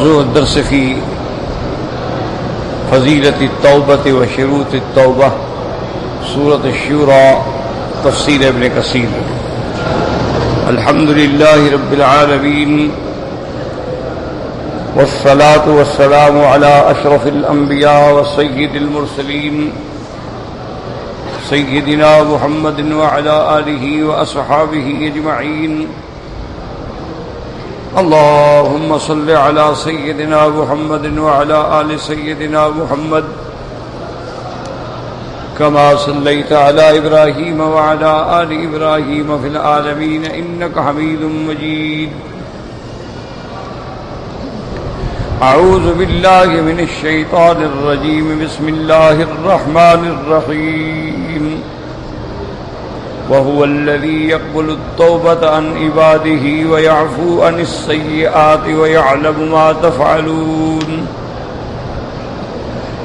موضوع الدرس في فضيلة التوبة وشروط التوبة سورة الشورى تفسير ابن كثير. الحمد لله رب العالمين والصلاة والسلام على أشرف الأنبياء وسيد المرسلين سيدنا محمد وعلى آله وأصحابه أجمعين. اللهم صل على سيدنا محمد وعلى آل سيدنا محمد كما صليت على إبراهيم وعلى آل إبراهيم في العالمين إنك حميد مجيد. أعوذ بالله من الشيطان الرجيم. بسم الله الرحمن الرحيم. وهو الذي يقبل التوبة عن عباده ويعفو عن السيئات ويعلم ما تفعلون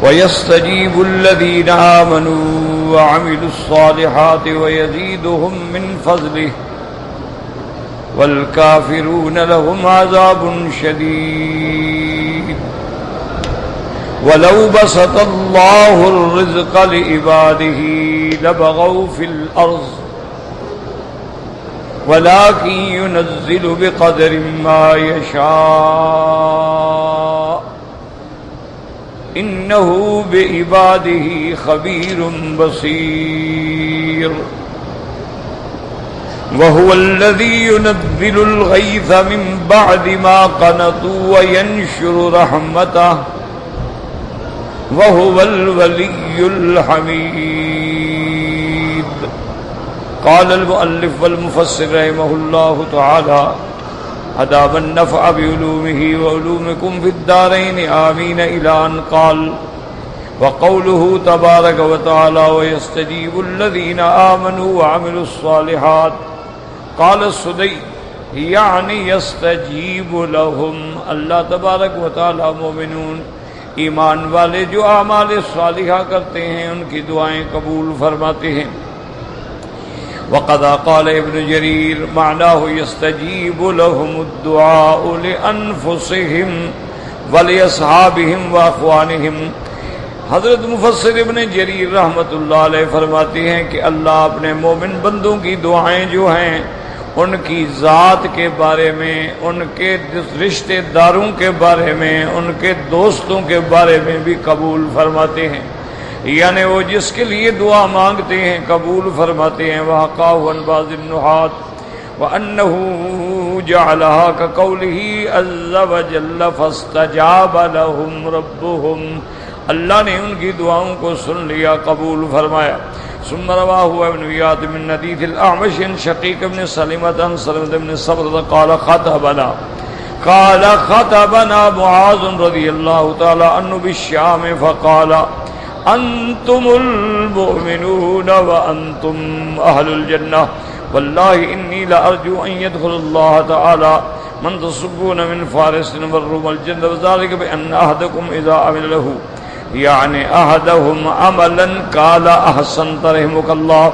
ويستجيب الذين آمنوا وعملوا الصالحات ويزيدهم من فضله والكافرون لهم عذاب شديد. ولو بسط الله الرزق لعباده لبغوا في الأرض ولكن ينزل بقدر ما يشاء إنه بعباده خبير بصير. وهو الذي ينزل الغيث من بعد ما قنطوا وينشر رحمته وهو الولي الحميد. قال المؤلف والمفسر رحمه الله تعالى أدام النفع بعلومه وعلومكم في الدارين آمين إلى أن قال وقوله تبارك وتعالى ويستجيب الذين آمنوا وعملوا الصالحات. قال السدي يعني يستجيب لهم. اللہ تبارک و تعالی مومنون ایمان والے جو اعمال صالحہ کرتے ہیں ان کی دعائیں قبول فرماتے ہیں. وقد قال ابن جریر معناه يستجيب لهم الدعاء لأنفسهم ولأصحابهم وأخوانهم. حضرت مفسر ابن جریر رحمۃ اللہ علیہ فرماتے ہیں کہ اللہ اپنے مومن بندوں کی دعائیں جو ہیں ان کی ذات کے بارے میں، ان کے رشتہ داروں کے بارے میں، ان کے دوستوں کے بارے میں بھی قبول فرماتے ہیں. یعنی وہ جس کے لیے دعا مانگتے ہیں قبول فرماتے ہیں. وَحَقَاهُ عَنْ بَعْضِ النُّحَاةِ وَأَنَّهُ جَعَلَهَا كَقَوْلِهِ عَزَّ وَجَلَّ فَاسْتَجَابَ لَهُمْ رَبُّهُمْ. اللہ نے ان کی دعاؤں کو سن لیا، قبول فرمایا. ثم رواه ابن اياد من حديث الأعمش شقيق بن سلمة عن سلمة بن صبرة قال خطبنا معاذ رضي الله تعالى عنه بالشام فقال أنتم المؤمنون وأنتم أهل الجنة والله إني لأرجو أن يدخل الله تعالى من تصبون من فارس والروم الجنة وذلك بأن أحدكم إذا عمل له يعني أحدهم عملا قال أحسنت رحمك الله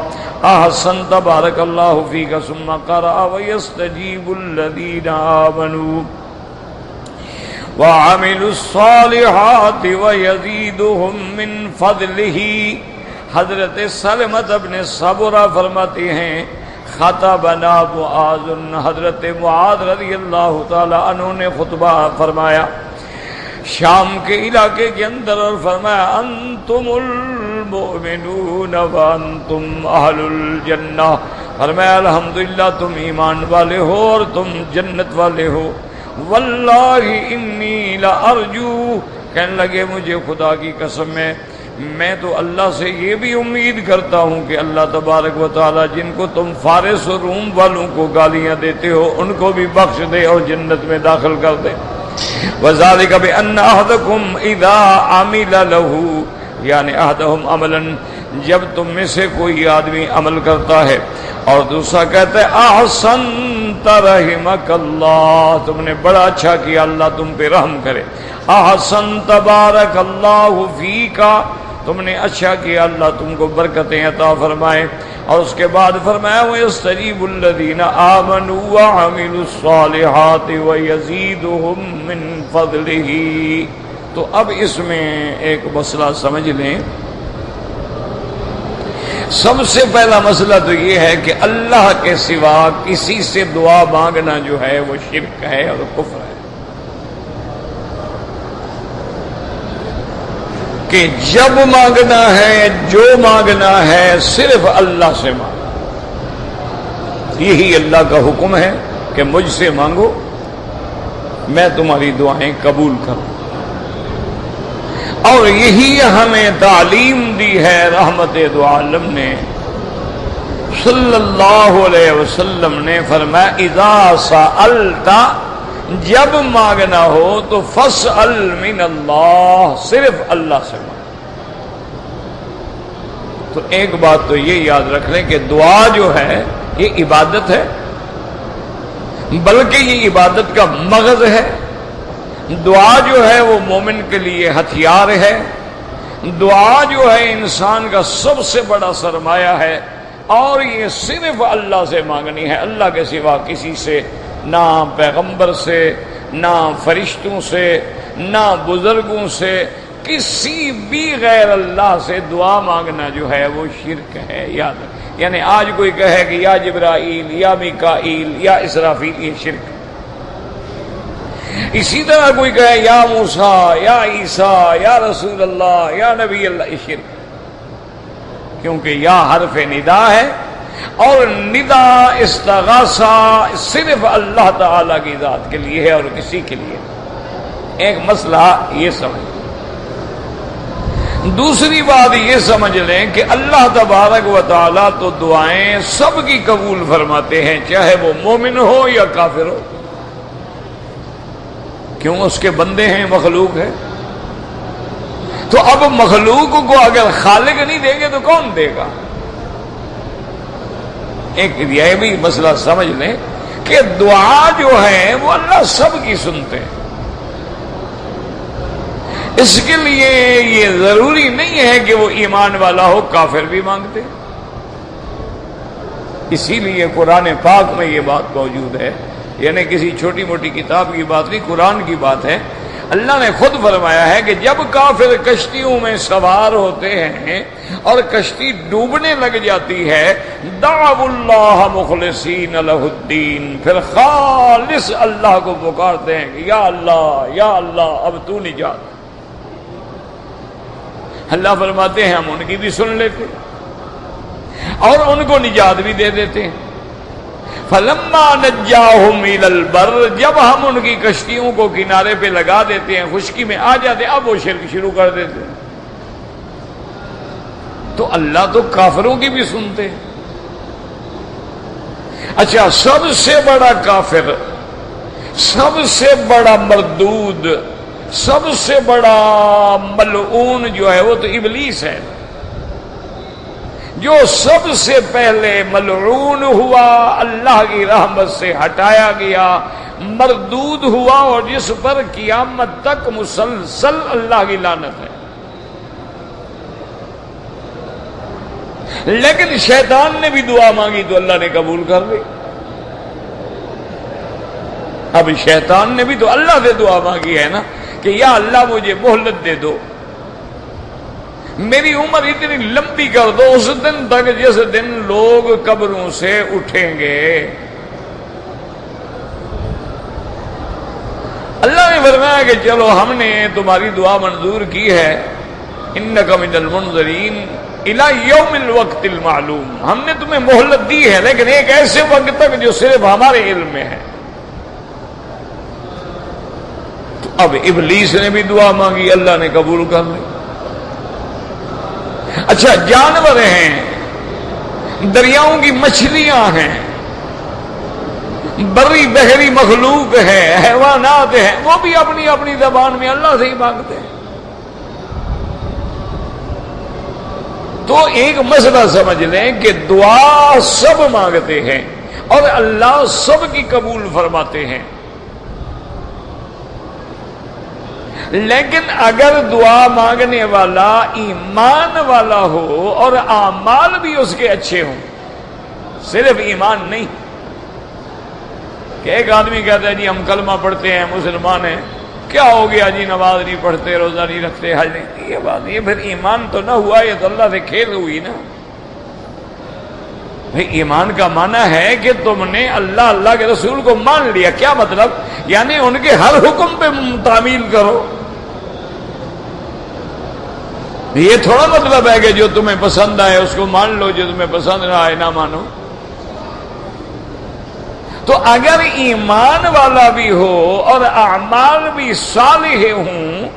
أحسنت بارك الله فيك ثم قرأ ويستجيب الذين آمنوا وعملوا الصالحات ويزيدهم من فضله. حضرت سلمۃ بن صبرہ فرماتے ہیں خطبنا معاذ، حضرت معاذ رضی اللہ تعالی عنہ نے خطبہ فرمایا شام کے علاقے کے اندر اور فرمایا انتم المؤمنون وانتم اہل الجنہ. فرمایا الحمدللہ تم ایمان والے ہو اور تم جنت والے ہو. واللہ انی لارجو، کہنے لگے مجھے خدا کی قسم ہے میں تو اللہ سے یہ بھی امید کرتا ہوں کہ اللہ تبارک و تعالی جن کو تم فارس و روم والوں کو گالیاں دیتے ہو ان کو بھی بخش دے اور جنت میں داخل کر دے. وذالک بان احدکم اذا عمل له یعنی احدهم عملا، جب تم میں سے کوئی آدمی عمل کرتا ہے اور دوسرا کہتا ہے احسنت رحمک اللہ، تم نے بڑا اچھا کیا اللہ تم پہ رحم کرے. احسنت بارک اللہ فیک، تم نے اچھا کیا، اللہ تم کو برکتیں عطا فرمائے۔ اور اس کے بعد فرمایا وَيَسْتَجِيبُ الَّذِينَ آمَنُوا وَعَمِلُوا الصَّالِحَاتِ وَيَزِيدُهُم مِّن فَضْلِهِ۔ تو اب اس میں ایک مسئلہ سمجھ لیں۔ سب سے پہلا مسئلہ تو یہ ہے کہ اللہ کے سوا کسی سے دعا مانگنا جو ہے وہ شرک ہے اور کفر ہے، کہ جب مانگنا ہے، جو مانگنا ہے صرف اللہ سے مانگو۔ یہی اللہ کا حکم ہے کہ مجھ سے مانگو، میں تمہاری دعائیں قبول کروں۔ اور یہی ہمیں تعلیم دی ہے رحمت دو عالم نے، صلی اللہ علیہ وسلم نے فرمایا اذا سألت، جب مانگنا ہو تو فاسأل من اللہ، صرف اللہ سے مانگ۔ تو ایک بات تو یہ یاد رکھ لیں کہ دعا جو ہے یہ عبادت ہے، بلکہ یہ عبادت کا مغز ہے۔ دعا جو ہے وہ مومن کے لیے ہتھیار ہے، دعا جو ہے انسان کا سب سے بڑا سرمایہ ہے، اور یہ صرف اللہ سے مانگنی ہے، اللہ کے سوا کسی سے، نہ پیغمبر سے، نہ فرشتوں سے، نہ بزرگوں سے، کسی بھی غیر اللہ سے دعا مانگنا جو ہے وہ شرک ہے، یاد رکھیں۔ یعنی آج کوئی کہے کہ یا جبرائیل یا میکائیل یا اسرافیل، یہ شرک۔ اسی طرح کوئی کہے یا موسیٰ یا عیسیٰ یا رسول اللہ یا نبی اللہ، یہ شرک، کیونکہ یا حرف ندا ہے، اور ندا استغاثہ صرف اللہ تعالی کی ذات کے لیے ہے اور کسی کے لیے۔ ایک مسئلہ یہ سمجھ۔ دوسری بات یہ سمجھ لیں کہ اللہ تبارک و تعالی تو دعائیں سب کی قبول فرماتے ہیں، چاہے وہ مومن ہو یا کافر ہو۔ کیوں؟ اس کے بندے ہیں، مخلوق ہے۔ تو اب مخلوق کو اگر خالق نہیں دیں گے تو کون دے گا؟ ایک یہ بھی مسئلہ سمجھ لیں کہ دعا جو ہے وہ اللہ سب کی سنتے ہیں، اس کے لیے یہ ضروری نہیں ہے کہ وہ ایمان والا ہو، کافر بھی مانگتے۔ اسی لیے قرآن پاک میں یہ بات موجود ہے، یعنی کسی چھوٹی موٹی کتاب کی بات نہیں، قرآن کی بات ہے۔ اللہ نے خود فرمایا ہے کہ جب کافر کشتیوں میں سوار ہوتے ہیں اور کشتی ڈوبنے لگ جاتی ہے، دعوا اللہ مخلصین لہ الدین، پھر خالص اللہ کو پکارتے ہیں کہ یا اللہ اب تو نجات۔ اللہ فرماتے ہیں ہم ان کی بھی سن لیتے اور ان کو نجات بھی دے دیتے ہیں۔ فلما نجاہم الی البر، جب ہم ان کی کشتیوں کو کنارے پہ لگا دیتے ہیں، خشکی میں آ جاتے ہیں، اب وہ شرک شروع کر دیتے ہیں۔ تو اللہ تو کافروں کی بھی سنتے ہیں۔ اچھا، سب سے بڑا کافر، سب سے بڑا مردود، سب سے بڑا ملعون جو ہے وہ تو ابلیس ہے، جو سب سے پہلے ملعون ہوا، اللہ کی رحمت سے ہٹایا گیا، مردود ہوا، اور جس پر قیامت تک مسلسل اللہ کی لعنت ہے۔ لیکن شیطان نے بھی دعا مانگی تو اللہ نے قبول کر لی۔ اب شیطان نے بھی تو اللہ سے دعا مانگی ہے نا کہ یا اللہ مجھے مہلت دے دو، میری عمر اتنی لمبی کر دو، اس دن تک جس دن لوگ قبروں سے اٹھیں گے۔ اللہ نے فرمایا کہ چلو ہم نے تمہاری دعا منظور کی ہے، انک من المنظرین الی یوم الوقت المعلوم، ہم نے تمہیں مہلت دی ہے لیکن ایک ایسے وقت تک جو صرف ہمارے علم میں ہے۔ تو اب ابلیس نے بھی دعا مانگی، اللہ نے قبول کر لی۔ اچھا، جانور ہیں، دریاؤں کی مچھلیاں ہیں، بری بحری مخلوق ہے، حیوانات ہیں، وہ بھی اپنی اپنی زبان میں اللہ سے ہی مانگتے ہیں۔ تو ایک مسئلہ سمجھ لیں کہ دعا سب مانگتے ہیں اور اللہ سب کی قبول فرماتے ہیں، لیکن اگر دعا مانگنے والا ایمان والا ہو اور اعمال بھی اس کے اچھے ہوں، صرف ایمان نہیں کہ ایک آدمی کہتا ہے جی ہم کلمہ پڑھتے ہیں، مسلمان ہیں، کیا ہو گیا جی نماز نہیں پڑھتے، روزہ نہیں رکھتے، حج نہیں، یہ بات نہیں، پھر ایمان تو نہ ہوا، یہ تو اللہ سے کھیل ہوئی نا۔ بھئی ایمان کا معنی ہے کہ تم نے اللہ کے رسول کو مان لیا، کیا مطلب؟ یعنی ان کے ہر حکم پہ تعمیل کرو۔ یہ تھوڑا مطلب ہے کہ جو تمہیں پسند آئے اس کو مان لو، جو تمہیں پسند نہ آئے نہ مانو۔ تو اگر ایمان والا بھی ہو اور اعمال بھی صالح ہوں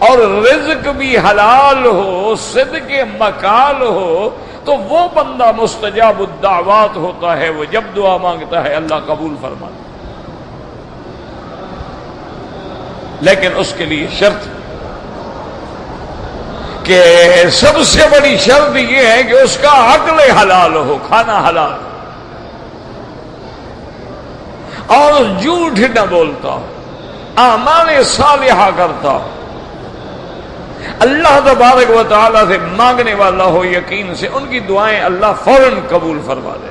اور رزق بھی حلال ہو، صدق مقال ہو، تو وہ بندہ مستجاب الدعوات ہوتا ہے، وہ جب دعا مانگتا ہے اللہ قبول فرماتا ہے۔ لیکن اس کے لیے شرط کہ سب سے بڑی شرط یہ ہے کہ اس کا عقل حلال ہو، کھانا حلال ہو، اور جھوٹ نہ بولتا ہو، اعمال صالحہ کرتا ہو، اللہ تبارک و تعالیٰ سے مانگنے والا ہو یقین سے، ان کی دعائیں اللہ فوراً قبول فرما دے۔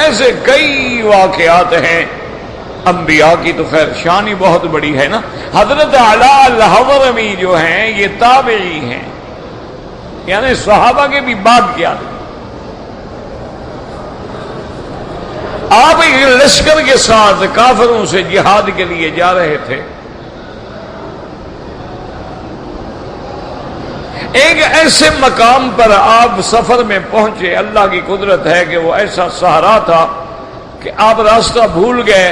ایسے کئی واقعات ہیں، انبیاء کی تو خیر شان ہی بہت بڑی ہے نا۔ حضرت علی الحضرمی جو ہیں یہ تابعی ہیں، یعنی صحابہ کے بھی بعد کے آدمی۔ آپ ایک لشکر کے ساتھ کافروں سے جہاد کے لیے جا رہے تھے، ایک ایسے مقام پر آپ سفر میں پہنچے، اللہ کی قدرت ہے کہ وہ ایسا صحرا تھا کہ آپ راستہ بھول گئے،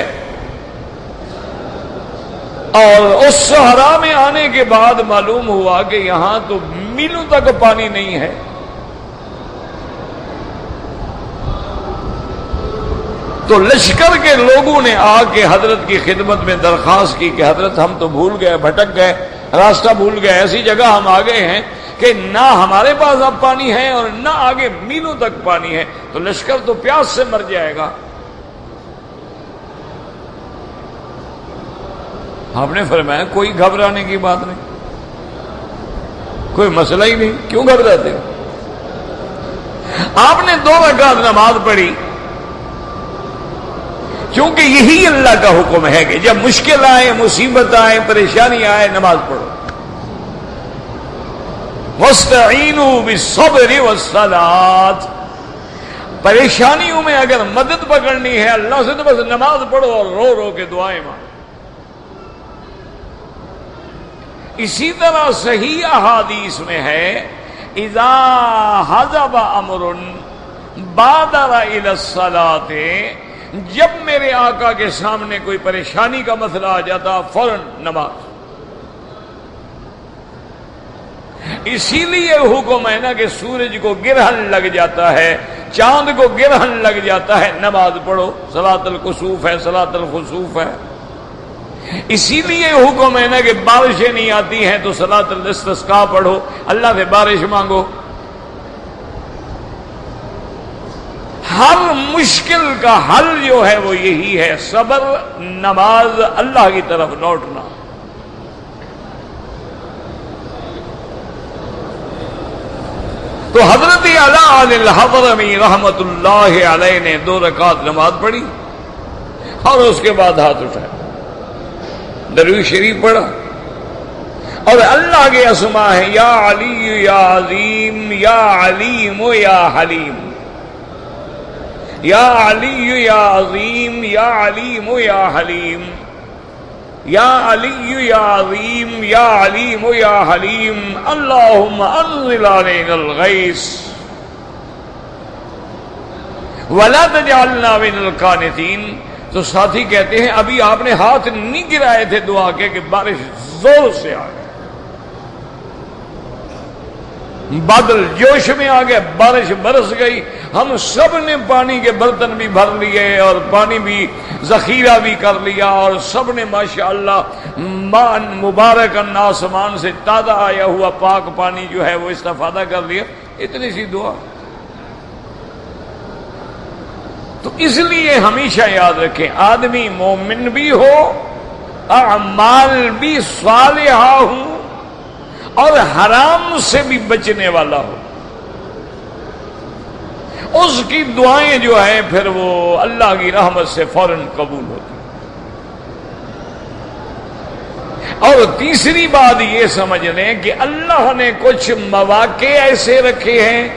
اور اس صحرا میں آنے کے بعد معلوم ہوا کہ یہاں تو میلوں تک پانی نہیں ہے۔ تو لشکر کے لوگوں نے آ کے حضرت کی خدمت میں درخواست کی کہ حضرت ہم تو بھول گئے، بھٹک گئے، راستہ بھول گئے، ایسی جگہ ہم آ گئے ہیں کہ نہ ہمارے پاس اب پانی ہے اور نہ آگے میلوں تک پانی ہے، تو لشکر تو پیاس سے مر جائے گا۔ آپ نے فرمایا کوئی گھبرانے کی بات نہیں، کوئی مسئلہ ہی نہیں، کیوں گھبراتے ہو؟ آپ نے 2 رکعت نماز پڑھی، کیونکہ یہی اللہ کا حکم ہے کہ جب مشکل آئے، مصیبت آئے، پریشانی آئے، نماز پڑھو۔ وَاسْتَعِينُوا بِالصَّبْرِ وَالصَّلَاةِ، پریشانیوں میں اگر مدد پکڑنی ہے اللہ سے تو بس نماز پڑھو اور رو رو کے دعائیں مانگو۔ اسی طرح صحیح احادیث میں ہے اذا حضب امر بادر الى الصلاة، جب میرے آقا کے سامنے کوئی پریشانی کا مسئلہ آ جاتا فوراً نماز۔ اسی لیے حکم ہے نا کہ سورج کو گرہن لگ جاتا ہے، چاند کو گرہن لگ جاتا ہے، نماز پڑھو، صلاۃ الکسوف ہے، صلاۃ الخسوف ہے۔ اسی لیے حکم ہے نا کہ بارشیں نہیں آتی ہیں تو صلاۃ الاستسقاء پڑھو، اللہ سے بارش مانگو۔ ہر مشکل کا حل جو ہے وہ یہی ہے، صبر، نماز، اللہ کی طرف لوٹنا۔ تو حضرت علی الحضرمی رحمت اللہ علیہ نے 2 رکعت نماز پڑھی اور اس کے بعد ہاتھ اٹھایا، درود شریف پڑھا، اور اللہ کے اسماء ہیں یا علی یا عظیم یا علیم یا حلیم، یا علی یا عظیم یا علیم یا حلیم، یا علی یا عظیم یا علیم یا حلیم، اللہم انزل علینا الغیث ولا تجعلنا من القانتین۔ تو ساتھی کہتے ہیں ابھی آپ نے ہاتھ نہیں گرائے تھے دعا کے کہ بارش زور سے آ گئی، بادل جوش میں آ گئے، بارش برس گئی، ہم سب نے پانی کے برتن بھی بھر لیے اور پانی بھی ذخیرہ بھی کر لیا، اور سب نے ماشاءاللہ مبارکن آسمان سے تازہ آیا ہوا پاک پانی جو ہے وہ استفادہ کر لیا۔ اتنی سی دعا۔ تو اس لیے ہمیشہ یاد رکھیں، آدمی مومن بھی ہو اعمال بھی صالحہ ہوں اور حرام سے بھی بچنے والا ہو، اس کی دعائیں جو ہیں پھر وہ اللہ کی رحمت سے فوراً قبول ہوتی۔ اور تیسری بات یہ سمجھ لیں کہ اللہ نے کچھ مواقع ایسے رکھے ہیں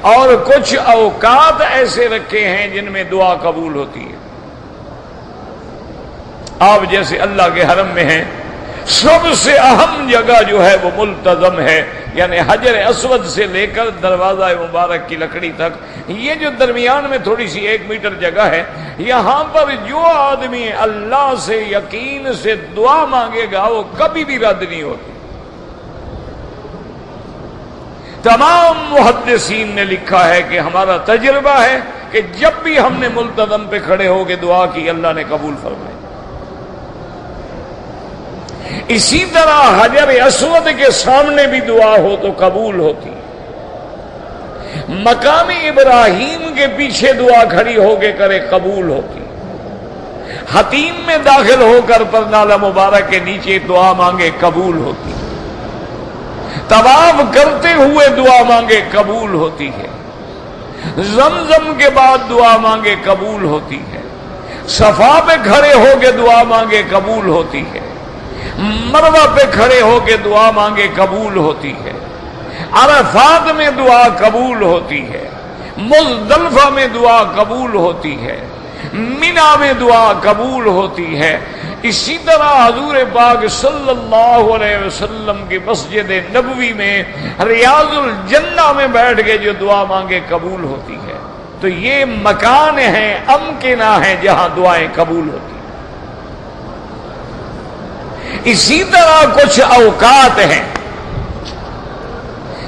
اور کچھ اوقات ایسے رکھے ہیں جن میں دعا قبول ہوتی ہے۔ آپ جیسے اللہ کے حرم میں ہیں، سب سے اہم جگہ جو ہے وہ ملتزم ہے، یعنی حجر اسود سے لے کر دروازہ مبارک کی لکڑی تک، یہ جو درمیان میں تھوڑی سی 1 میٹر جگہ ہے، یہاں پر جو آدمی اللہ سے یقین سے دعا مانگے گا وہ کبھی بھی رد نہیں ہوتی۔ تمام محدثین نے لکھا ہے کہ ہمارا تجربہ ہے کہ جب بھی ہم نے ملتزم پہ کھڑے ہو کے دعا کی، اللہ نے قبول فرمائی۔ اسی طرح حجر اسود کے سامنے بھی دعا ہو تو قبول ہوتی، مقام ابراہیم کے پیچھے دعا کھڑی ہو کے کرے قبول ہوتی، حتیم میں داخل ہو کر پرنالہ مبارک کے نیچے دعا مانگے قبول ہوتی، طواف کرتے ہوئے دعا مانگے قبول ہوتی ہے، زمزم کے بعد دعا مانگے قبول ہوتی ہے، صفا پہ کھڑے ہو کے دعا مانگے قبول ہوتی ہے، مروہ پہ کھڑے ہو کے دعا مانگے قبول ہوتی ہے، عرفات میں دعا قبول ہوتی ہے، مزدلفہ میں دعا قبول ہوتی ہے، منی میں دعا قبول ہوتی ہے۔ اسی طرح حضور پاک صلی اللہ علیہ وسلم کی مسجد نبوی میں ریاض الجنہ میں بیٹھ کے جو دعا مانگے قبول ہوتی ہے۔ تو یہ مکان ہیں، امکنہ ہیں جہاں دعائیں قبول ہوتی ہیں۔ اسی طرح کچھ اوقات ہیں،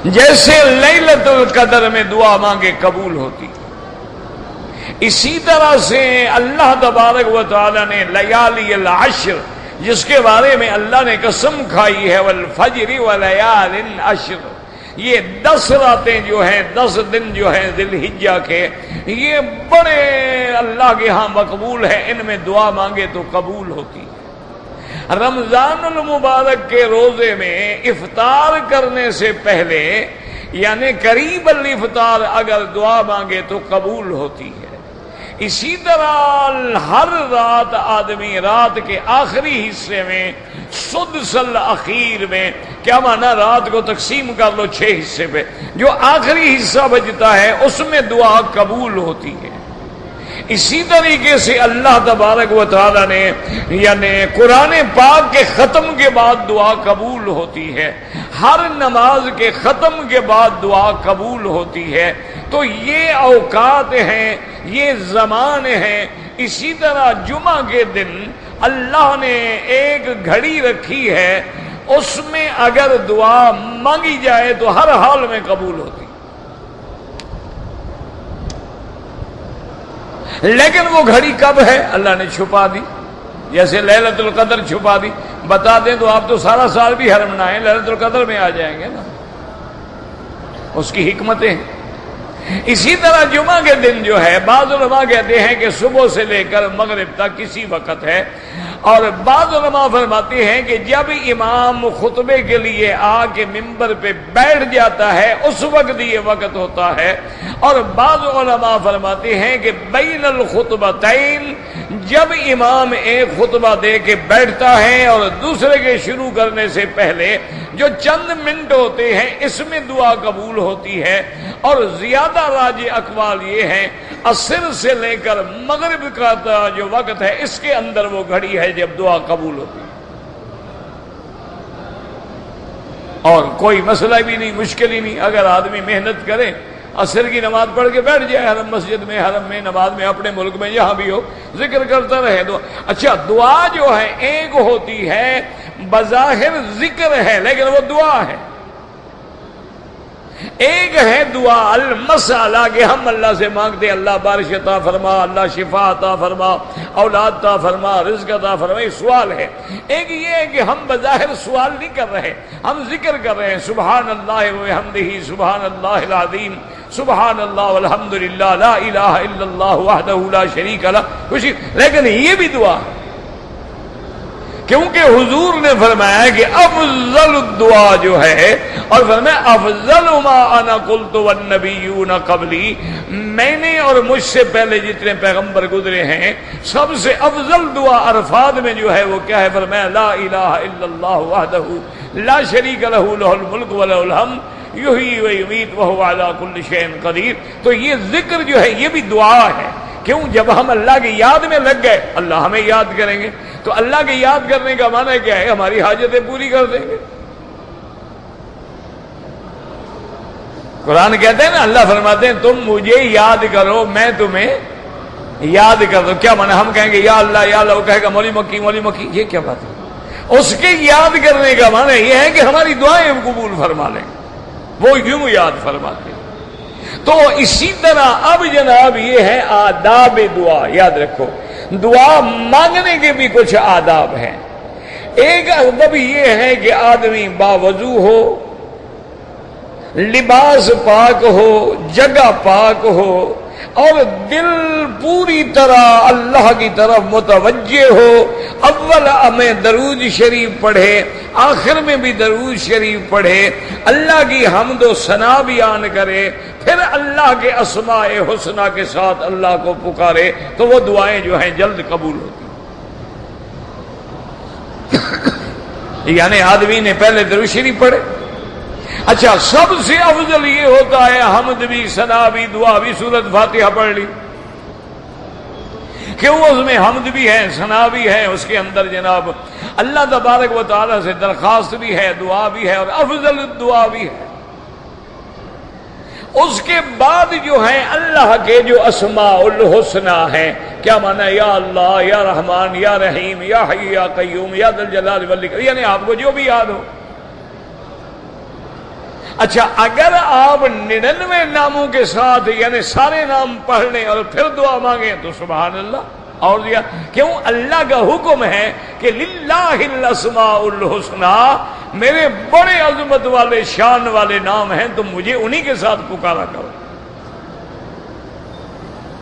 جیسے لیلۃ القدر میں دعا مانگے قبول ہوتی، اسی طرح سے اللہ تبارک و تعالی نے لیالی العشر، جس کے بارے میں اللہ نے قسم کھائی ہے، والفجر ولیال عشر، یہ 10 راتیں جو ہیں، 10 دن جو ہیں ذی الحجہ کے، یہ بڑے اللہ کے ہاں مقبول ہیں، ان میں دعا مانگے تو قبول ہوتی ہے۔ رمضان المبارک کے روزے میں افطار کرنے سے پہلے، یعنی قریب الافطار اگر دعا مانگے تو قبول ہوتی ہے۔ اسی طرح ہر رات آدمی رات کے آخری حصے میں، سدس الاخیر میں، کیا مانا رات کو تقسیم کر لو 6 حصے پہ، جو آخری حصہ بچتا ہے اس میں دعا قبول ہوتی ہے۔ اسی طریقے سے اللہ تبارک و تعالی نے یعنی قرآن پاک کے ختم کے بعد دعا قبول ہوتی ہے، ہر نماز کے ختم کے بعد دعا قبول ہوتی ہے۔ تو یہ اوقات ہیں، یہ زمان ہیں۔ اسی طرح جمعہ کے دن اللہ نے ایک گھڑی رکھی ہے، اس میں اگر دعا مانگی جائے تو ہر حال میں قبول ہوتی، لیکن وہ گھڑی کب ہے اللہ نے چھپا دی، جیسے لیلۃ القدر چھپا دی۔ بتا دیں تو آپ تو سارا سال بھی حرم نہ آئیں، لیلۃ القدر میں آ جائیں گے نا، اس کی حکمتیں ہیں۔ اسی طرح جمعہ کے دن جو ہے، بعض علماء کہتے ہیں کہ صبح سے لے کر مغرب تک کسی وقت ہے، اور بعض علماء فرماتے ہیں کہ جب امام خطبے کے لیے آ کے ممبر پہ بیٹھ جاتا ہے اس وقت یہ وقت ہوتا ہے، اور بعض علماء فرماتے ہیں کہ بین الخطبتین، جب امام ایک خطبہ دے کے بیٹھتا ہے اور دوسرے کے شروع کرنے سے پہلے جو چند منٹ ہوتے ہیں اس میں دعا قبول ہوتی ہے۔ اور زیادہ راجح اقوال یہ ہیں عصر سے لے کر مغرب کا جو وقت ہے اس کے اندر وہ گھڑی ہے جب دعا قبول ہوتی ہے، اور کوئی مسئلہ بھی نہیں، مشکل ہی نہیں۔ اگر آدمی محنت کرے، عصر کی نماز پڑھ کے بیٹھ جائے حرم مسجد میں، حرم میں، نماز میں، اپنے ملک میں جہاں بھی ہو، ذکر کرتا رہے دعا۔ اچھا، دعا جو ہے ایک ہوتی ہے بظاہر ذکر ہے لیکن وہ دعا ہے، ایک ہے دعا المسالہ کہ ہم اللہ سے مانگتے اللہ بارش عطا فرما، اللہ شفا عطا فرما، اولاد عطا فرما، رزق عطا فرما، یہ سوال ہے۔ ایک یہ ہے کہ ہم بظاہر سوال نہیں کر رہے، ہم ذکر کر رہے ہیں، سبحان اللہ وبحمدہ، سبحان اللہ العظیم، سبحان اللہ والحمدللہ، لا الہ الا اللہ وحدہ لا شریک لہ، خوشی، لیکن یہ بھی دعا ہے۔ کیونکہ حضور نے فرمایا کہ افضل الدعا جو ہے، اور فرمایا افضل ما انا قلت والنبیون قبلی، میں نے اور مجھ سے پہلے جتنے پیغمبر گزرے ہیں سب سے افضل دعا عرفات میں جو ہے وہ کیا ہے؟ فرمایا لا الہ الا اللہ وحدہ لا شریک لہ لہ الملک ولہ الحمد یحیی و یمیت وہو علی کل شیء قدیر۔ تو یہ ذکر جو ہے یہ بھی دعا ہے۔ کیوں؟ جب ہم اللہ کی یاد میں لگ گئے اللہ ہمیں یاد کریں گے، تو اللہ کی یاد کرنے کا معنی کیا ہے؟ ہماری حاجتیں پوری کر دیں گے۔ قرآن کہتے ہیں نا، اللہ فرماتے ہیں تم مجھے یاد کرو میں تمہیں یاد کر دوں۔ کیا معنی؟ ہم کہیں گے یا اللہ یا اللہ، وہ کہے گا مولی مکی مولی مکی، یہ کیا بات ہے؟ اس کے یاد کرنے کا معنی یہ ہے کہ ہماری دعائیں قبول فرما لیں، وہ یوں یاد فرماتے ہیں۔ تو اسی طرح اب جناب یہ ہے آداب دعا، یاد رکھو دعا مانگنے کے بھی کچھ آداب ہیں۔ ایک ادب یہ ہے کہ آدمی باوضو ہو، لباس پاک ہو، جگہ پاک ہو، اور دل پوری طرح اللہ کی طرف متوجہ ہو۔ اول ہمیں درود شریف پڑھے، آخر میں بھی درود شریف پڑھے، اللہ کی حمد و ثنا بیان کرے، پھر اللہ کے اسماء حسنہ کے ساتھ اللہ کو پکارے، تو وہ دعائیں جو ہیں جلد قبول ہوتی ہیں۔ یعنی آدمی نے پہلے درود شریف پڑھے۔ اچھا، سب سے افضل یہ ہوتا ہے حمد بھی، ثنا بھی، دعا بھی، سورۃ فاتحہ پڑھ لی۔ کیوں؟ اس میں حمد بھی ہے، ثنا بھی ہے، اس کے اندر جناب اللہ تبارک و تعالی سے درخواست بھی ہے، دعا بھی ہے، اور افضل دعا بھی ہے۔ اس کے بعد جو ہیں اللہ کے جو اسماء الحسنہ ہیں، کیا معنی؟ یا اللہ، یا رحمان، یا رحیم، یا حی، یا قیوم، یا ذی الجلال والاکرام، یعنی آپ کو جو بھی یاد ہو۔ اچھا، اگر آپ 99 ناموں کے ساتھ یعنی سارے نام پڑھ لیں اور پھر دعا مانگیں تو سبحان اللہ اور دیا۔ کیوں؟ اللہ کا حکم ہے کہ للہ الاسماء الحسنہ، میرے بڑے عظمت والے شان والے نام ہیں، تم مجھے انہی کے ساتھ پکارا کرو۔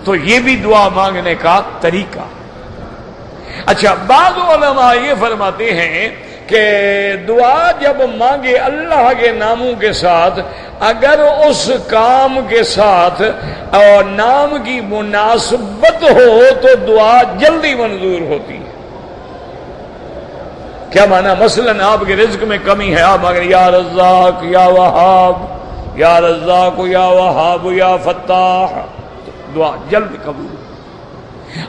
تو یہ بھی دعا مانگنے کا طریقہ۔ اچھا، بعض علماء یہ فرماتے ہیں کہ دعا جب مانگے اللہ کے ناموں کے ساتھ، اگر اس کام کے ساتھ اور نام کی مناسبت ہو تو دعا جلدی منظور ہوتی ہے۔ کیا معنی؟ مثلا آپ کے رزق میں کمی ہے، آپ مانگیں یا رزاق یا وہاب، یا رزاق یا وہاب یا فتاح، دعا جلد قبول۔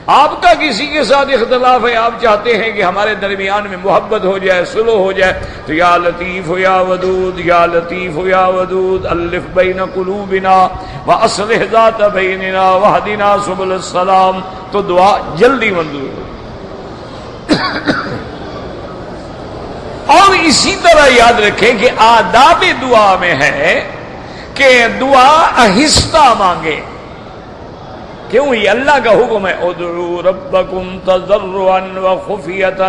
آپ کا کسی کے ساتھ اختلاف ہے، آپ چاہتے ہیں کہ ہمارے درمیان میں محبت ہو جائے، صلح ہو جائے، تو یا لطیف یا ودود، یا لطیف یا ودود الف بین قلوبنا واصلح ذات بیننا واہدنا سبل السلام، تو دعا جلدی منظور ہو۔ اور اسی طرح یاد رکھیں کہ آداب دعا میں ہے کہ دعا آہستہ مانگے۔ کیوں؟ یہ اللہ کا حکم ہے، ادعوا ربکم تضرعا وخفیۃ،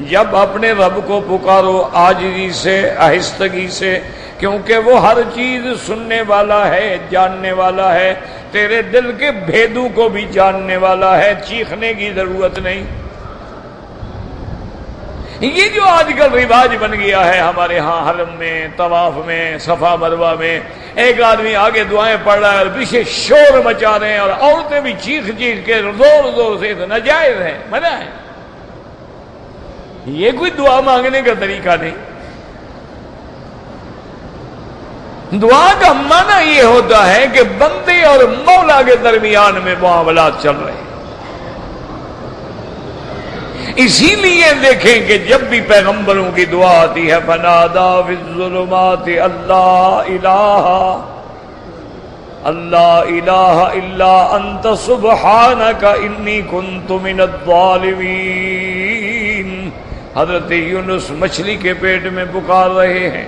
جب اپنے رب کو پکارو عاجزی سے، آہستگی سے، کیونکہ وہ ہر چیز سننے والا ہے، جاننے والا ہے، تیرے دل کے بھیدوں کو بھی جاننے والا ہے، چیخنے کی ضرورت نہیں۔ یہ جو آج کل رواج بن گیا ہے ہمارے ہاں حرم میں، طواف میں، صفا مروہ میں، ایک آدمی آگے دعائیں پڑھ رہا ہے اور پیچھے شور مچا رہے ہیں، اور عورتیں بھی چیخ چیخ کے زور زور سے، تو ناجائز ہے، منع ہے۔ یہ کوئی دعا مانگنے کا طریقہ نہیں۔ دعا کا معنی یہ ہوتا ہے کہ بندے اور مولا کے درمیان میں معاملات چل رہے ہیں۔ اسی لیے دیکھیں کہ جب بھی پیغمبروں کی دعا آتی ہے، فنادا فی الظلمات اللہ الہ الا انت سبحانک انی کنت من الظالمین۔ حضرت یونس مچھلی کے پیٹ میں پکار رہے ہیں،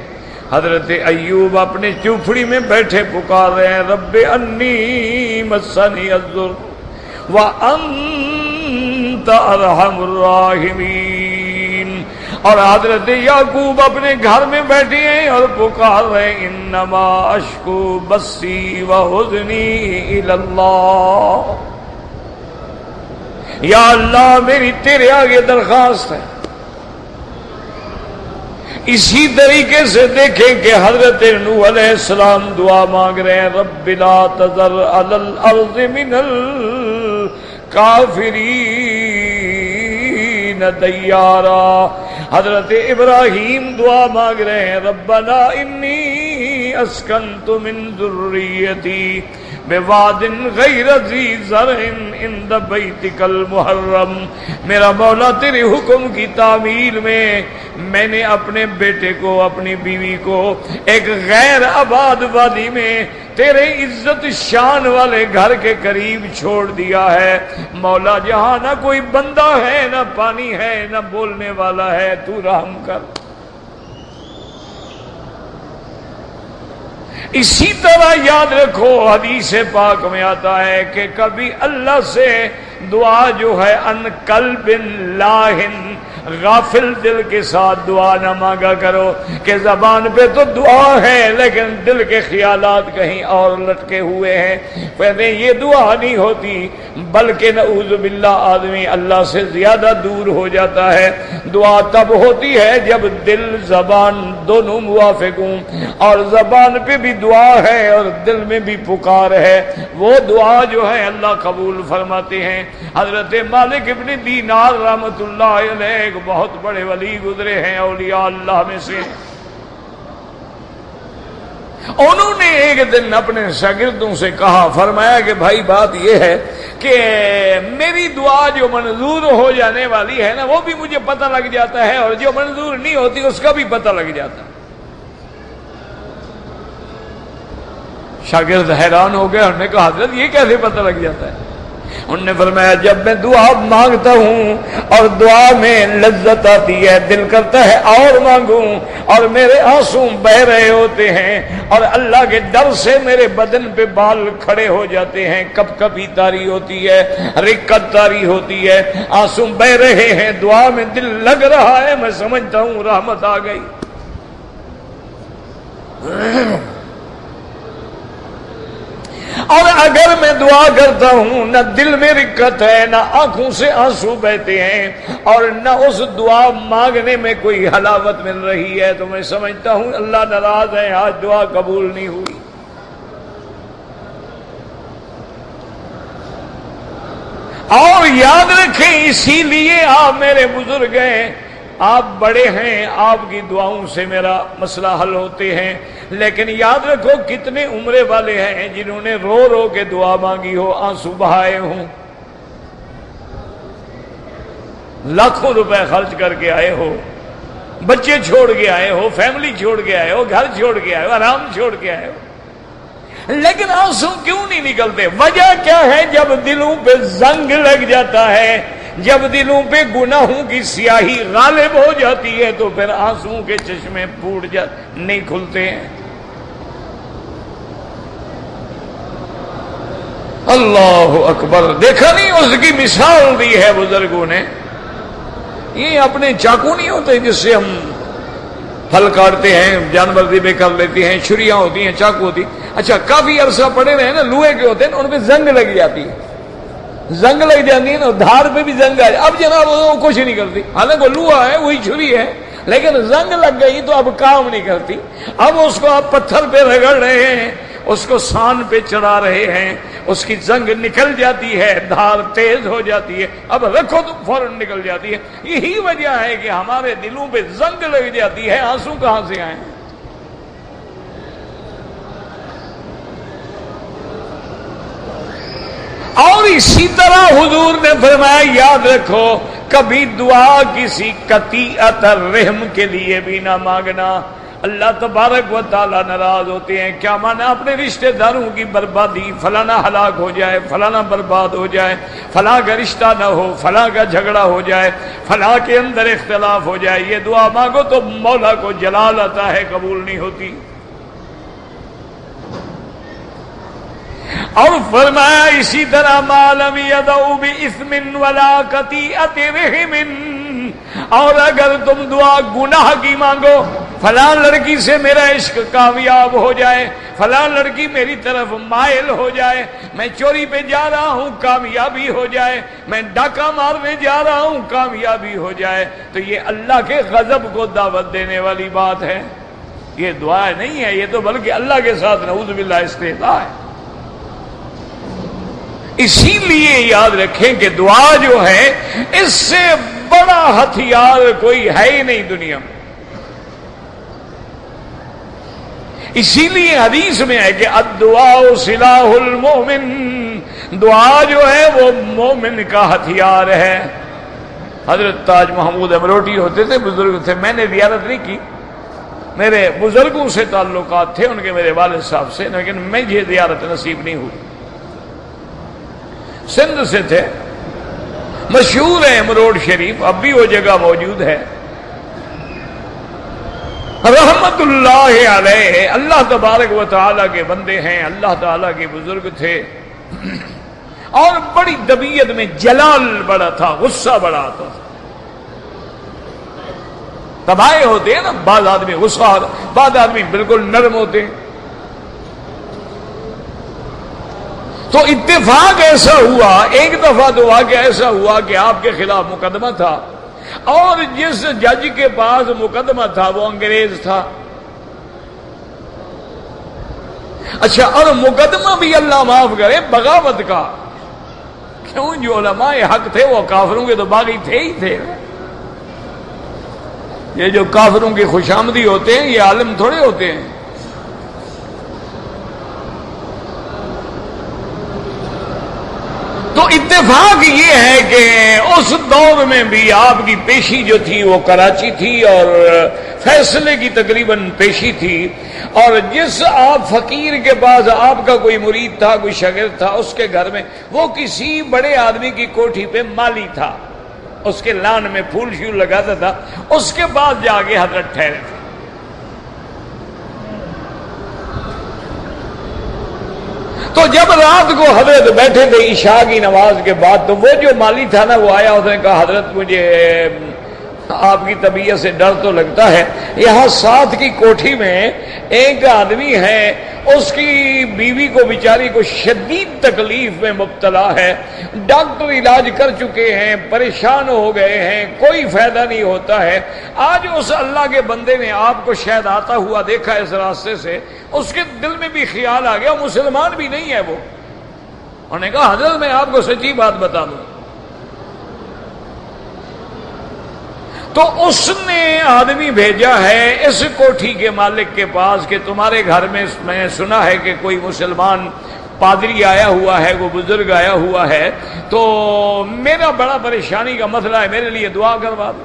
حضرت ایوب اپنے چوپڑی میں بیٹھے پکار رہے ہیں، رب انی مسنی الضر وانت ارحم الراحمین۔ اور حضرت یعقوب اپنے گھر میں بیٹھے ہیں اور پکار رہے ہیں، انما اشکو بثی وحزنی الی اللہ۔ یا اللہ میری تیرے آگے درخواست ہے، اسی طریقے سے دیکھیں کہ حضرت نوح علیہ السلام دعا مانگ رہے ہیں رب لا تذر علی الارض من الکافرین دیارا. حضرت ابراہیم دعا مانگ رہے ہیں ربنا انی اسکنت من ذریتی بواد غیر ذی زرع عند بیتک المحرم. میرا مولا تیرے حکم کی تعمیل میں نے اپنے بیٹے کو اپنی بیوی کو ایک غیر آباد وادی میں تیرے عزت شان والے گھر کے قریب چھوڑ دیا ہے. مولا جہاں نہ کوئی بندہ ہے نہ پانی ہے نہ بولنے والا ہے، تو رحم کر. اسی طرح یاد رکھو حدیث پاک میں آتا ہے کہ کبھی اللہ سے دعا جو ہے ان قلب لاہن، غافل دل کے ساتھ دعا نہ مانگا کرو کہ زبان پہ تو دعا ہے لیکن دل کے خیالات کہیں اور لٹکے ہوئے ہیں. پہلے یہ دعا نہیں ہوتی بلکہ نعوذ باللہ آدمی اللہ سے زیادہ دور ہو جاتا ہے. دعا تب ہوتی ہے جب دل زبان دونوں موافق ہوں، اور زبان پہ بھی دعا ہے اور دل میں بھی پکار ہے. وہ دعا جو ہے اللہ قبول فرماتے ہیں. حضرت مالک ابن دینار رحمت اللہ علیہ ایک بہت بڑے ولی گزرے ہیں اولیاء اللہ میں سے. انہوں نے ایک دن اپنے شاگردوں سے کہا، فرمایا کہ بھائی بات یہ ہے کہ میری دعا جو منظور ہو جانے والی ہے نا وہ بھی مجھے پتہ لگ جاتا ہے، اور جو منظور نہیں ہوتی اس کا بھی پتہ لگ جاتا ہے. شاگرد حیران ہو گئے. انہوں نے کہا حضرت یہ کیسے پتہ لگ جاتا ہے؟ انہوں نے فرمایا جب میں دعا مانگتا ہوں اور دعا میں لذت آتی ہے، دل کرتا ہے اور مانگوں، اور میرے آنسو بہ رہے ہوتے ہیں اور اللہ کے ڈر سے میرے بدن پہ بال کھڑے ہو جاتے ہیں، کپ کپی تاری ہوتی ہے، رکت تاری ہوتی ہے، آنسو بہ رہے ہیں، دعا میں دل لگ رہا ہے، میں سمجھتا ہوں رحمت آ گئی. اور اگر میں دعا کرتا ہوں نہ دل میں رکت ہے، نہ آنکھوں سے آنسو بہتے ہیں، اور نہ اس دعا مانگنے میں کوئی حلاوت مل رہی ہے، تو میں سمجھتا ہوں اللہ ناراض ہے، آج دعا قبول نہیں ہوئی. اور یاد رکھیں اسی لیے آپ میرے بزرگ ہیں، آپ بڑے ہیں، آپ کی دعاؤں سے میرا مسئلہ حل ہوتے ہیں. لیکن یاد رکھو کتنے عمرے والے ہیں جنہوں نے رو رو کے دعا مانگی ہو، آنسو بہائے ہوں، لاکھوں روپے خرچ کر کے آئے ہو، بچے چھوڑ کے آئے ہو، فیملی چھوڑ کے آئے ہو، گھر چھوڑ کے آئے ہو، آرام چھوڑ کے آئے ہو، لیکن آنسو کیوں نہیں نکلتے؟ وجہ کیا ہے؟ جب دلوں پہ زنگ لگ جاتا ہے، جب دلوں پہ گناہوں کی سیاہی غالب ہو جاتی ہے تو پھر آنسوؤں کے چشمے پھوٹ نہیں کھلتے ہیں. اللہ اکبر. دیکھا نہیں اس کی مثال دی ہے بزرگوں نے. یہ اپنے چاقو نہیں ہوتے جس سے ہم پھل کاٹتے ہیں، جانور ذبح کر لیتے ہیں، چھریاں ہوتی ہیں، چاقو ہوتی. اچھا کافی عرصہ پڑے رہے نا، لوہے کے ہوتے ہیں ان پہ زنگ لگ جاتی ہے، زنگ لگ جاتی ہے نا، دھار پہ بھی زنگ آ جائے. اب جناب وہ کچھ نہیں کرتی، حالانکہ لوہا ہے وہی چھری ہے، لیکن زنگ لگ گئی تو اب کام نہیں کرتی. اب اس کو آپ پتھر پہ رگڑ رہے ہیں، اس کو سان پہ چڑھا رہے ہیں، اس کی زنگ نکل جاتی ہے، دھار تیز ہو جاتی ہے، اب رکھو تو فوراً نکل جاتی ہے. یہی وجہ ہے کہ ہمارے دلوں پہ زنگ لگ جاتی ہے، آنسو کہاں سے آئیں؟ اور اسی طرح حضور نے فرمایا یاد رکھو کبھی دعا کسی قطیعت الرحم کے لیے بھی نہ مانگنا، اللہ تبارک و تعالیٰ ناراض ہوتے ہیں. کیا مانا؟ اپنے رشتہ داروں کی بربادی، فلانا ہلاک ہو جائے، فلانا برباد ہو جائے، فلاں کا رشتہ نہ ہو، فلاں کا جھگڑا ہو جائے، فلاں کے اندر اختلاف ہو جائے، یہ دعا مانگو تو مولا کو جلال آتا ہے، قبول نہیں ہوتی. اور فرمایا اسی طرح ما لم يدعو بإثم ولا قطيعة رحم، اور اگر تم دعا گناہ کی مانگو فلاں لڑکی سے میرا عشق کامیاب ہو جائے، فلاں لڑکی میری طرف مائل ہو جائے، میں چوری پہ جا رہا ہوں کامیابی ہو جائے، میں ڈاکہ مارنے جا رہا ہوں کامیابی ہو جائے، تو یہ اللہ کے غضب کو دعوت دینے والی بات ہے، یہ دعا نہیں ہے، یہ تو بلکہ اللہ کے ساتھ نعوذ باللہ استہزاء ہے۔ اسی لیے یاد رکھیں کہ دعا جو ہے اس سے بڑا ہتھیار کوئی ہے ہی نہیں دنیا میں۔ اسی لیے حدیث میں ہے کہ الدعاء سلاح المومن، دعا جو ہے وہ مومن کا ہتھیار ہے۔ حضرت تاج محمود امروٹی ہوتے تھے، بزرگ تھے، میں نے زیارت نہیں کی، میرے بزرگوں سے تعلقات تھے ان کے، میرے والد صاحب سے، لیکن مجھے زیارت نصیب نہیں ہوئی۔ سندھ سے تھے، مشہور ہے امروڈ شریف، اب بھی وہ جگہ موجود ہے، رحمت اللہ علیہ، اللہ تبارک و تعالیٰ کے بندے ہیں، اللہ تعالیٰ کے بزرگ تھے، اور بڑی طبیعت میں جلال بڑا تھا، غصہ بڑا آتا تھا۔ تباہے ہوتے ہیں نا، بعض آدمی غصہ، بعض آدمی بالکل نرم ہوتے ہیں۔ تو اتفاق ایسا ہوا، ایک دفعہ تو واقعہ ایسا ہوا کہ آپ کے خلاف مقدمہ تھا، اور جس جج کے پاس مقدمہ تھا وہ انگریز تھا۔ اچھا، اور مقدمہ بھی اللہ معاف کرے بغاوت کا، کیوں؟ جو علماء حق تھے وہ کافروں کے تو باغی تھے ہی تھے۔ یہ جو کافروں کی خوشامدی ہوتے ہیں یہ عالم تھوڑے ہوتے ہیں۔ تو اتفاق یہ ہے کہ اس دور میں بھی آپ کی پیشی جو تھی وہ کراچی تھی، اور فیصلے کی تقریباً پیشی تھی، اور جس آپ فقیر کے پاس آپ کا کوئی مرید تھا، کوئی شاگرد تھا، اس کے گھر میں وہ کسی بڑے آدمی کی کوٹھی پہ مالی تھا، اس کے لان میں پھول شول لگاتا تھا، اس کے بعد جا کے حضرت ٹھہرے تھے۔ تو جب رات کو حضرت بیٹھے تھے عشاء کی نماز کے بعد، تو وہ جو مالی تھا نا وہ آیا، اس نے کہا حضرت مجھے آپ کی طبیعت سے ڈر تو لگتا ہے، یہاں ساتھ کی کوٹھی میں ایک آدمی ہے، اس کی بیوی کو بیچاری کو شدید تکلیف میں مبتلا ہے، ڈاکٹر علاج کر چکے ہیں، پریشان ہو گئے ہیں، کوئی فائدہ نہیں ہوتا ہے۔ آج اس اللہ کے بندے نے آپ کو شاید آتا ہوا دیکھا اس راستے سے، اس کے دل میں بھی خیال آ گیا، مسلمان بھی نہیں ہے وہ، انہوں نے کہا حضرت میں آپ کو سچی بات بتا دوں۔ تو اس نے آدمی بھیجا ہے اس کوٹھی کے مالک کے پاس کہ تمہارے گھر میں میں سنا ہے کہ کوئی مسلمان پادری آیا ہوا ہے، وہ بزرگ آیا ہوا ہے، تو میرا بڑا پریشانی کا مسئلہ ہے، میرے لیے دعا کروا دو۔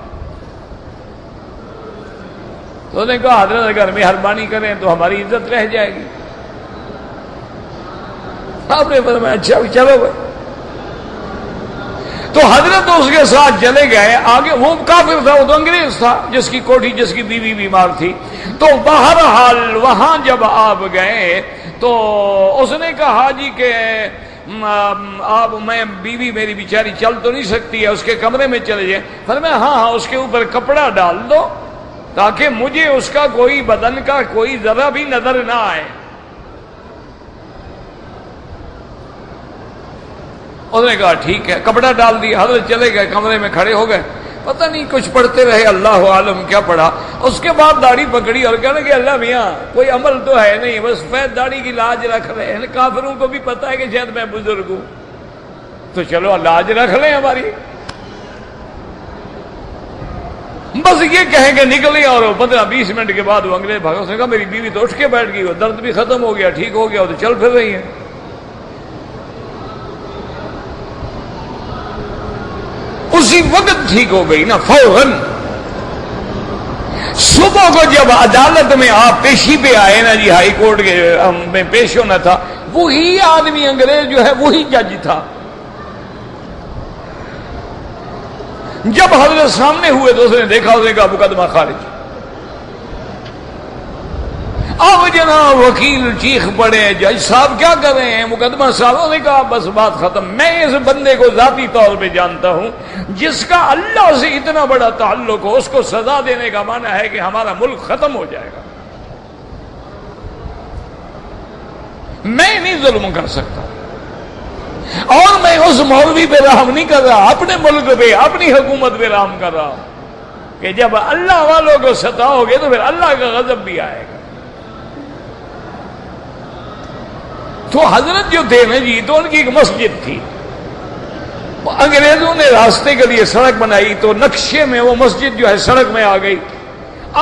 تو انہوں نے کہا حضرت اگر مہربانی کریں تو ہماری عزت رہ جائے گی۔ آپ نے فرمایا اچھا چلو بھائی۔ تو حضرت اس کے ساتھ چلے گئے آگے، وہ کافر تھا، وہ تو انگریز تھا، جس کی کوٹھی، جس کی بیوی بیمار تھی۔ تو بہرحال وہاں جب آپ گئے تو اس نے کہا جی کہ آپ، میں بیوی میری بیچاری چل تو نہیں سکتی ہے، اس کے کمرے میں چلے جائیں۔ فرمایا ہاں ہاں، اس کے اوپر کپڑا ڈال دو تاکہ مجھے اس کا کوئی بدن کا کوئی ذرہ بھی نظر نہ آئے۔ انہوں نے کہا ٹھیک ہے، کپڑا ڈال دیا، حضرت چلے گئے، کمرے میں کھڑے ہو گئے، پتہ نہیں کچھ پڑھتے رہے، اللہ عالم کیا پڑھا۔ اس کے بعد داڑھی پکڑی اور کہنے کہ اللہ میاں کوئی عمل تو ہے نہیں، بس سفید داڑھی کی لاج رکھ رہے ہیں، کافروں کو بھی پتہ ہے کہ شاید میں بزرگ ہوں، تو چلو لاج رکھ لیں ہماری، بس یہ کہیں کہ نکلے۔ اور 15-20 منٹ کے بعد وہ انگریز بھاگا، اس نے کہا میری بیوی تو اٹھ کے بیٹھ گئی، وہ درد بھی ختم ہو گیا، ٹھیک ہو گیا، وہ تو چل پھر رہی ہے۔ اسی وقت ٹھیک ہو گئی نا، فوراً۔ صبح کو جب عدالت میں آپ پیشی پہ آئے نا جی، ہائی کورٹ کے میں پیش ہونا تھا، وہی آدمی انگریز جو ہے وہی جج تھا۔ جب حضرت سامنے ہوئے تو اس نے دیکھا، اس نے کہا مقدمہ خارج۔ اب جناب وکیل چیخ پڑے، جج صاحب کیا کر رہے ہیں؟ مقدمہ صاحب نے کہا بس بات ختم، میں اس بندے کو ذاتی طور پہ جانتا ہوں، جس کا اللہ سے اتنا بڑا تعلق ہو، اس کو سزا دینے کا معنی ہے کہ ہمارا ملک ختم ہو جائے گا۔ میں نہیں ظلم کر سکتا، اور میں اس مولوی پہ رحم نہیں کر رہا، اپنے ملک پہ اپنی حکومت پہ رحم کر رہا ہوں کہ جب اللہ والوں کو ستاؤ گے تو پھر اللہ کا غضب بھی آئے گا۔ تو حضرت جو تھے نا جی، تو ان کی ایک مسجد تھی، انگریزوں نے راستے کے لیے سڑک بنائی تو نقشے میں وہ مسجد جو ہے سڑک میں آ گئی۔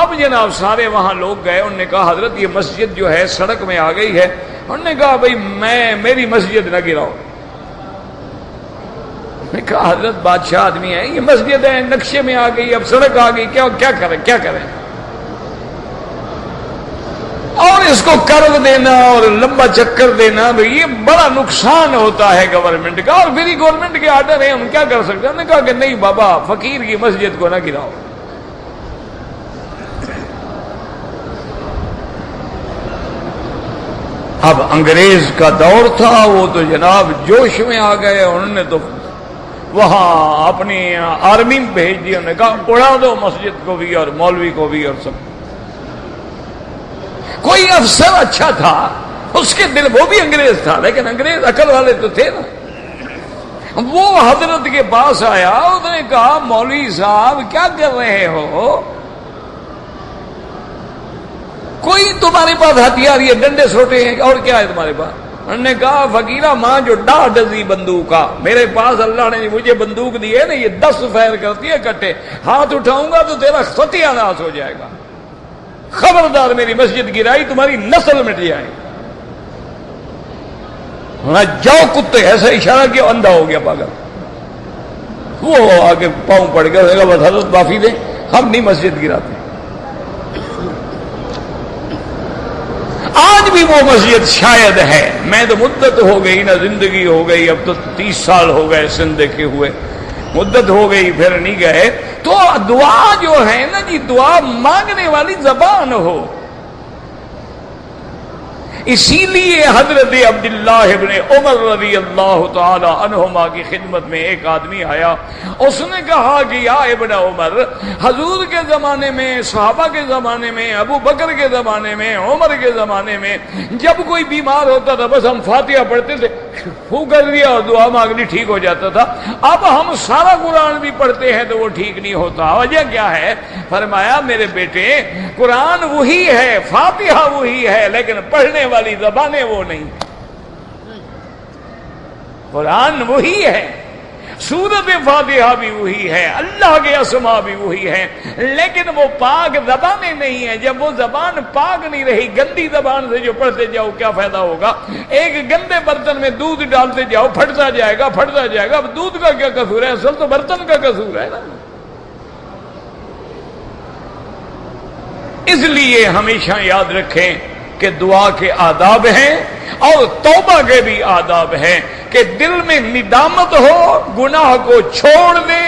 اب جناب سارے وہاں لوگ گئے، انہوں نے کہا حضرت یہ مسجد جو ہے سڑک میں آ گئی ہے۔ انہوں نے کہا بھئی میری مسجد نہ گراؤ۔ میں کہا حضرت بادشاہ آدمی ہے، یہ مسجد ہے نقشے میں آ گئی، اب سڑک آ گئی، کیا کریں؟ اور اس کو قرض دینا اور لمبا چکر دینا، یہ بڑا نقصان ہوتا ہے گورنمنٹ کا، اور پھر گورنمنٹ کے آرڈر ہیں، ہم کیا کر سکتے ہیں؟ انہوں نے کہا کہ نہیں بابا، فقیر کی مسجد کو نہ گراؤ۔ اب انگریز کا دور تھا، وہ تو جناب جوش میں آ گئے، انہوں نے تو وہاں اپنی آرمی بھیج دی، انہوں نے کہا اڑا دو مسجد کو بھی اور مولوی کو بھی اور سب۔ کوئی افسر اچھا تھا، اس کے دل، وہ بھی انگریز تھا لیکن انگریز عقل والے تو تھے نا، وہ حضرت کے پاس آیا، اس نے کہا مولوی صاحب کیا کر رہے ہو؟ کوئی تمہارے پاس ہتھیار، یہ ڈنڈے سوٹے ہیں اور کیا ہے تمہارے پاس؟ انہوں نے کہا فقیرہ ماں جو ڈا ڈزی بندوق کا، میرے پاس اللہ نے مجھے بندوق دی ہے نا، یہ 10 فائر کرتی ہے کٹے، ہاتھ اٹھاؤں گا تو تیرا ستیہ ناش ہو جائے گا، خبردار میری مسجد گرائی تمہاری نسل مٹ جائے۔ جاؤ کتے، ایسا اشارہ کیا، اندھا ہو گیا پاگل، وہ آگے پاؤں پڑ گیا، بس حضرت معافی دیں، ہم نہیں مسجد گراتے۔ آج بھی وہ مسجد شاید ہے، میں تو مدت ہو گئی نا، زندگی ہو گئی، اب تو 30 سال ہو گئے سندھ دیکھے ہوئے، مدت ہو گئی پھر نہیں گئے۔ تو دعا جو ہے نا جی، دعا مانگنے والی زبان ہو، اسی لیے حضرت عبداللہ ابن عمر رضی اللہ تعالی عنہما کی خدمت میں ایک آدمی آیا، اس نے کہا کہ یا ابن عمر، حضور کے زمانے میں، صحابہ کے زمانے میں، ابو بکر کے زمانے میں، عمر کے زمانے میں جب کوئی بیمار ہوتا تھا بس ہم فاتحہ پڑھتے تھے، پھونک کر دیا اور دعا مانگ لی، ٹھیک ہو جاتا تھا۔ اب ہم سارا قرآن بھی پڑھتے ہیں تو وہ ٹھیک نہیں ہوتا، وجہ کیا ہے؟ فرمایا میرے بیٹے، قرآن وہی ہے، فاتحہ وہی ہے، لیکن پڑھنے والی زبانیں وہ نہیں۔ قرآن وہی ہے، سورت فاتحہ بھی وہی ہے، اللہ کے اسماء بھی وہی ہے، لیکن وہ پاک زبانیں نہیں ہیں۔ جب وہ زبان پاک نہیں رہی، گندی زبان سے جو پڑھتے جاؤ کیا فائدہ ہوگا؟ ایک گندے برتن میں دودھ ڈالتے جاؤ، پھٹتا جائے گا، پھٹتا جائے گا۔ اب دودھ کا کیا قصور ہے؟ اصل تو برتن کا قصور ہے نا۔ اس لیے ہمیشہ یاد رکھیں کہ دعا کے آداب ہیں اور توبہ کے بھی آداب ہیں، کہ دل میں ندامت ہو، گناہ کو چھوڑ دے،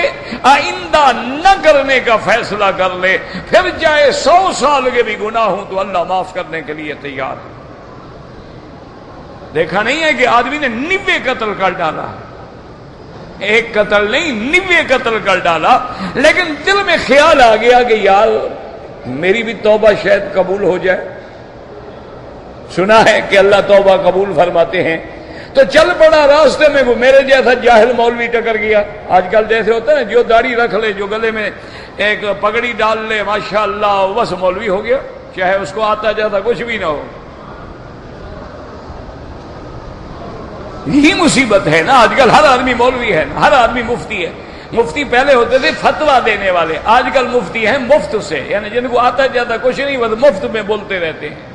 آئندہ نہ کرنے کا فیصلہ کر لے، پھر چاہے 100 سال کے بھی گناہ ہوں تو اللہ معاف کرنے کے لیے تیار ہے۔ دیکھا نہیں ہے کہ آدمی نے 90 قتل کر ڈالا، ایک قتل نہیں 90 قتل کر ڈالا، لیکن دل میں خیال آ گیا کہ یار میری بھی توبہ شاید قبول ہو جائے۔ سنا ہے کہ اللہ توبہ قبول فرماتے ہیں، تو چل پڑا، راستے میں وہ میرے جیسا جاہل مولوی ٹکر گیا۔ آج کل جیسے ہوتا ہے نا، جو داڑھی رکھ لے، جو گلے میں ایک پگڑی ڈال لے، ماشاءاللہ بس مولوی ہو گیا، چاہے اس کو آتا جاتا کچھ بھی نہ ہو۔ یہی مصیبت ہے نا، آج کل ہر آدمی مولوی ہے، ہر آدمی مفتی ہے۔ مفتی پہلے ہوتے تھے فتویٰ دینے والے، آج کل مفتی ہیں مفت سے، یعنی جن کو آتا جاتا کچھ نہیں، بس مفت میں بولتے رہتے ہیں۔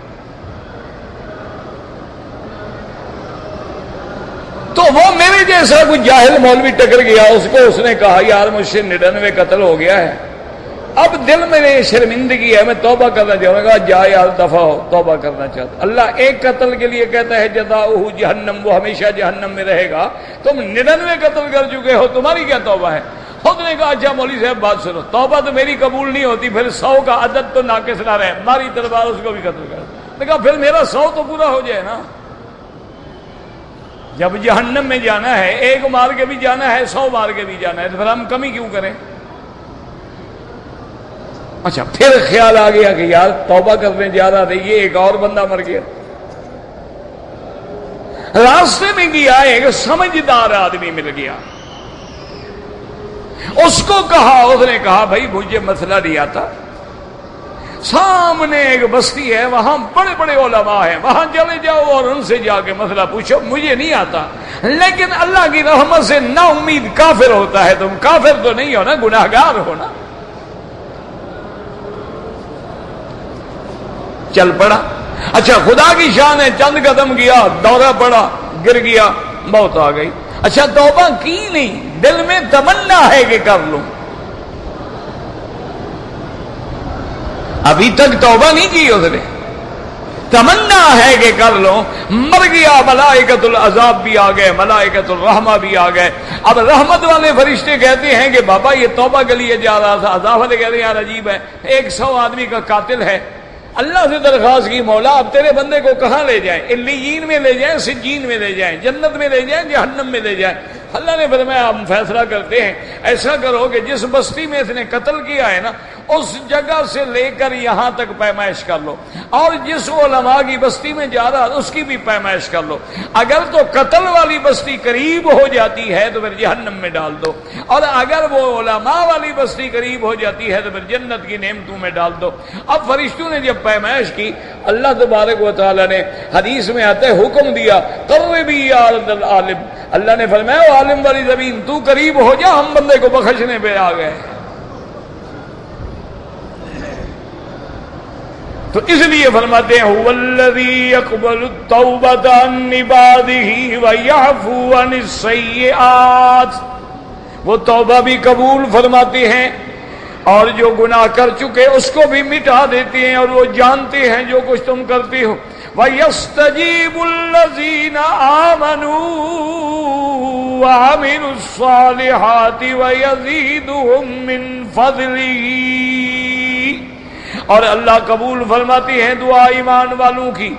تو وہ میرے جیسا کوئی جاہل مولوی ٹکر گیا، اس کو اس نے کہا یار مجھ سے 99 قتل ہو گیا ہے، اب دل میں شرمندگی ہے، میں توبہ کرنا چاہوں گا۔ جا یار دفع ہو، توبہ کرنا چاہتا۔ اللہ ایک قتل کے لیے کہتا ہے جزاؤہ جہنم، وہ ہمیشہ جہنم میں رہے گا۔ تم 99 قتل کر چکے ہو، تمہاری کیا توبہ ہے؟ خود نے کہا اچھا مولوی صاحب بات سنو، توبہ تو میری قبول نہیں ہوتی، پھر 100 کا عدد تو ناقص نہ رہے، ماری تلوار اس کو بھی قتل کر۔ نے کہا پھر میرا 100 تو پورا ہو جائے نا، جب جہنم میں جانا ہے 1 مار کے بھی جانا ہے 100 مار کے بھی جانا ہے، تو پھر ہم کمی کیوں کریں؟ اچھا پھر خیال آ گیا کہ یار توبہ کرنے جا رہا تھا، یہ ایک اور بندہ مر گیا۔ راستے میں گیا ایک سمجھدار آدمی مل گیا، اس کو کہا، اس نے کہا بھائی مجھے مسئلہ نہیں آتا، سامنے ایک بستی ہے وہاں بڑے بڑے علماء ہیں، وہاں چلے جاؤ اور ان سے جا کے مسئلہ پوچھو، مجھے نہیں آتا، لیکن اللہ کی رحمت سے نا امید کافر ہوتا ہے، تم کافر تو نہیں ہو نا، گناہگار ہو نا۔ چل پڑا۔ اچھا خدا کی شان ہے، چند قدم گیا، دورہ پڑا، گر گیا، موت آ گئی۔ اچھا توبہ کی نہیں، دل میں تمنا ہے کہ کر لوں، ابھی تک توبہ نہیں کی، اس نے تمنا ہے کہ کر لو، مر گیا، ملائکۃ العذاب بھی آ گئے، ملائکۃ الرحمہ بھی آ گئے۔ اب رحمت والے فرشتے کہتے ہیں کہ بابا یہ توبہ کے لیے جا رہا تھا، عذاب والے کہتے ہیں یار عجیب ہے، 100 آدمی کا قاتل ہے، اللہ سے درخواست کی مولا اب تیرے بندے کو کہاں لے جائیں، علیین میں لے جائیں، سجین میں لے جائیں، جنت میں لے جائیں، جہنم میں لے جائیں؟ اللہ نے فرمایا ہم فیصلہ کرتے ہیں، ایسا کرو کہ جس بستی میں اس نے قتل کیا ہے نا اس جگہ سے لے کر یہاں تک پیمائش کر لو، اور جس علماء کی بستی میں جا رہا اس کی بھی پیمائش کر لو، اگر تو قتل والی بستی قریب ہو جاتی ہے تو پھر جہنم میں ڈال دو، اور اگر وہ علماء والی بستی قریب ہو جاتی ہے تو پھر جنت کی نعمتوں میں ڈال دو۔ اب فرشتوں نے جب پیمائش کی، اللہ تبارک و تعالی نے حدیث میں آتا ہے حکم دیا قربی یا ارض العالم، اللہ نے فرمایا عالم والی زمین تو قریب ہو جا، ہم بندے کو بخشنے پہ آ گئے۔ تو اس لیے فرماتے ہیں هو الذی یقبل التوبۃ عن عبادہ ویعفو عن السیئات، وہ توبہ بھی قبول فرماتے ہیں اور جو گناہ کر چکے اس کو بھی مٹا دیتے ہیں، اور وہ جانتے ہیں جو کچھ تم کرتے ہو۔ وَيَسْتَجِيبُ الَّذِينَ آمَنُوا وَعَمِلُوا الصَّالِحَاتِ وَيَزِيدُهُم مِّن فَضْلِهِ، اور اللہ قبول فرماتے ہیں دعا ایمان والوں کی،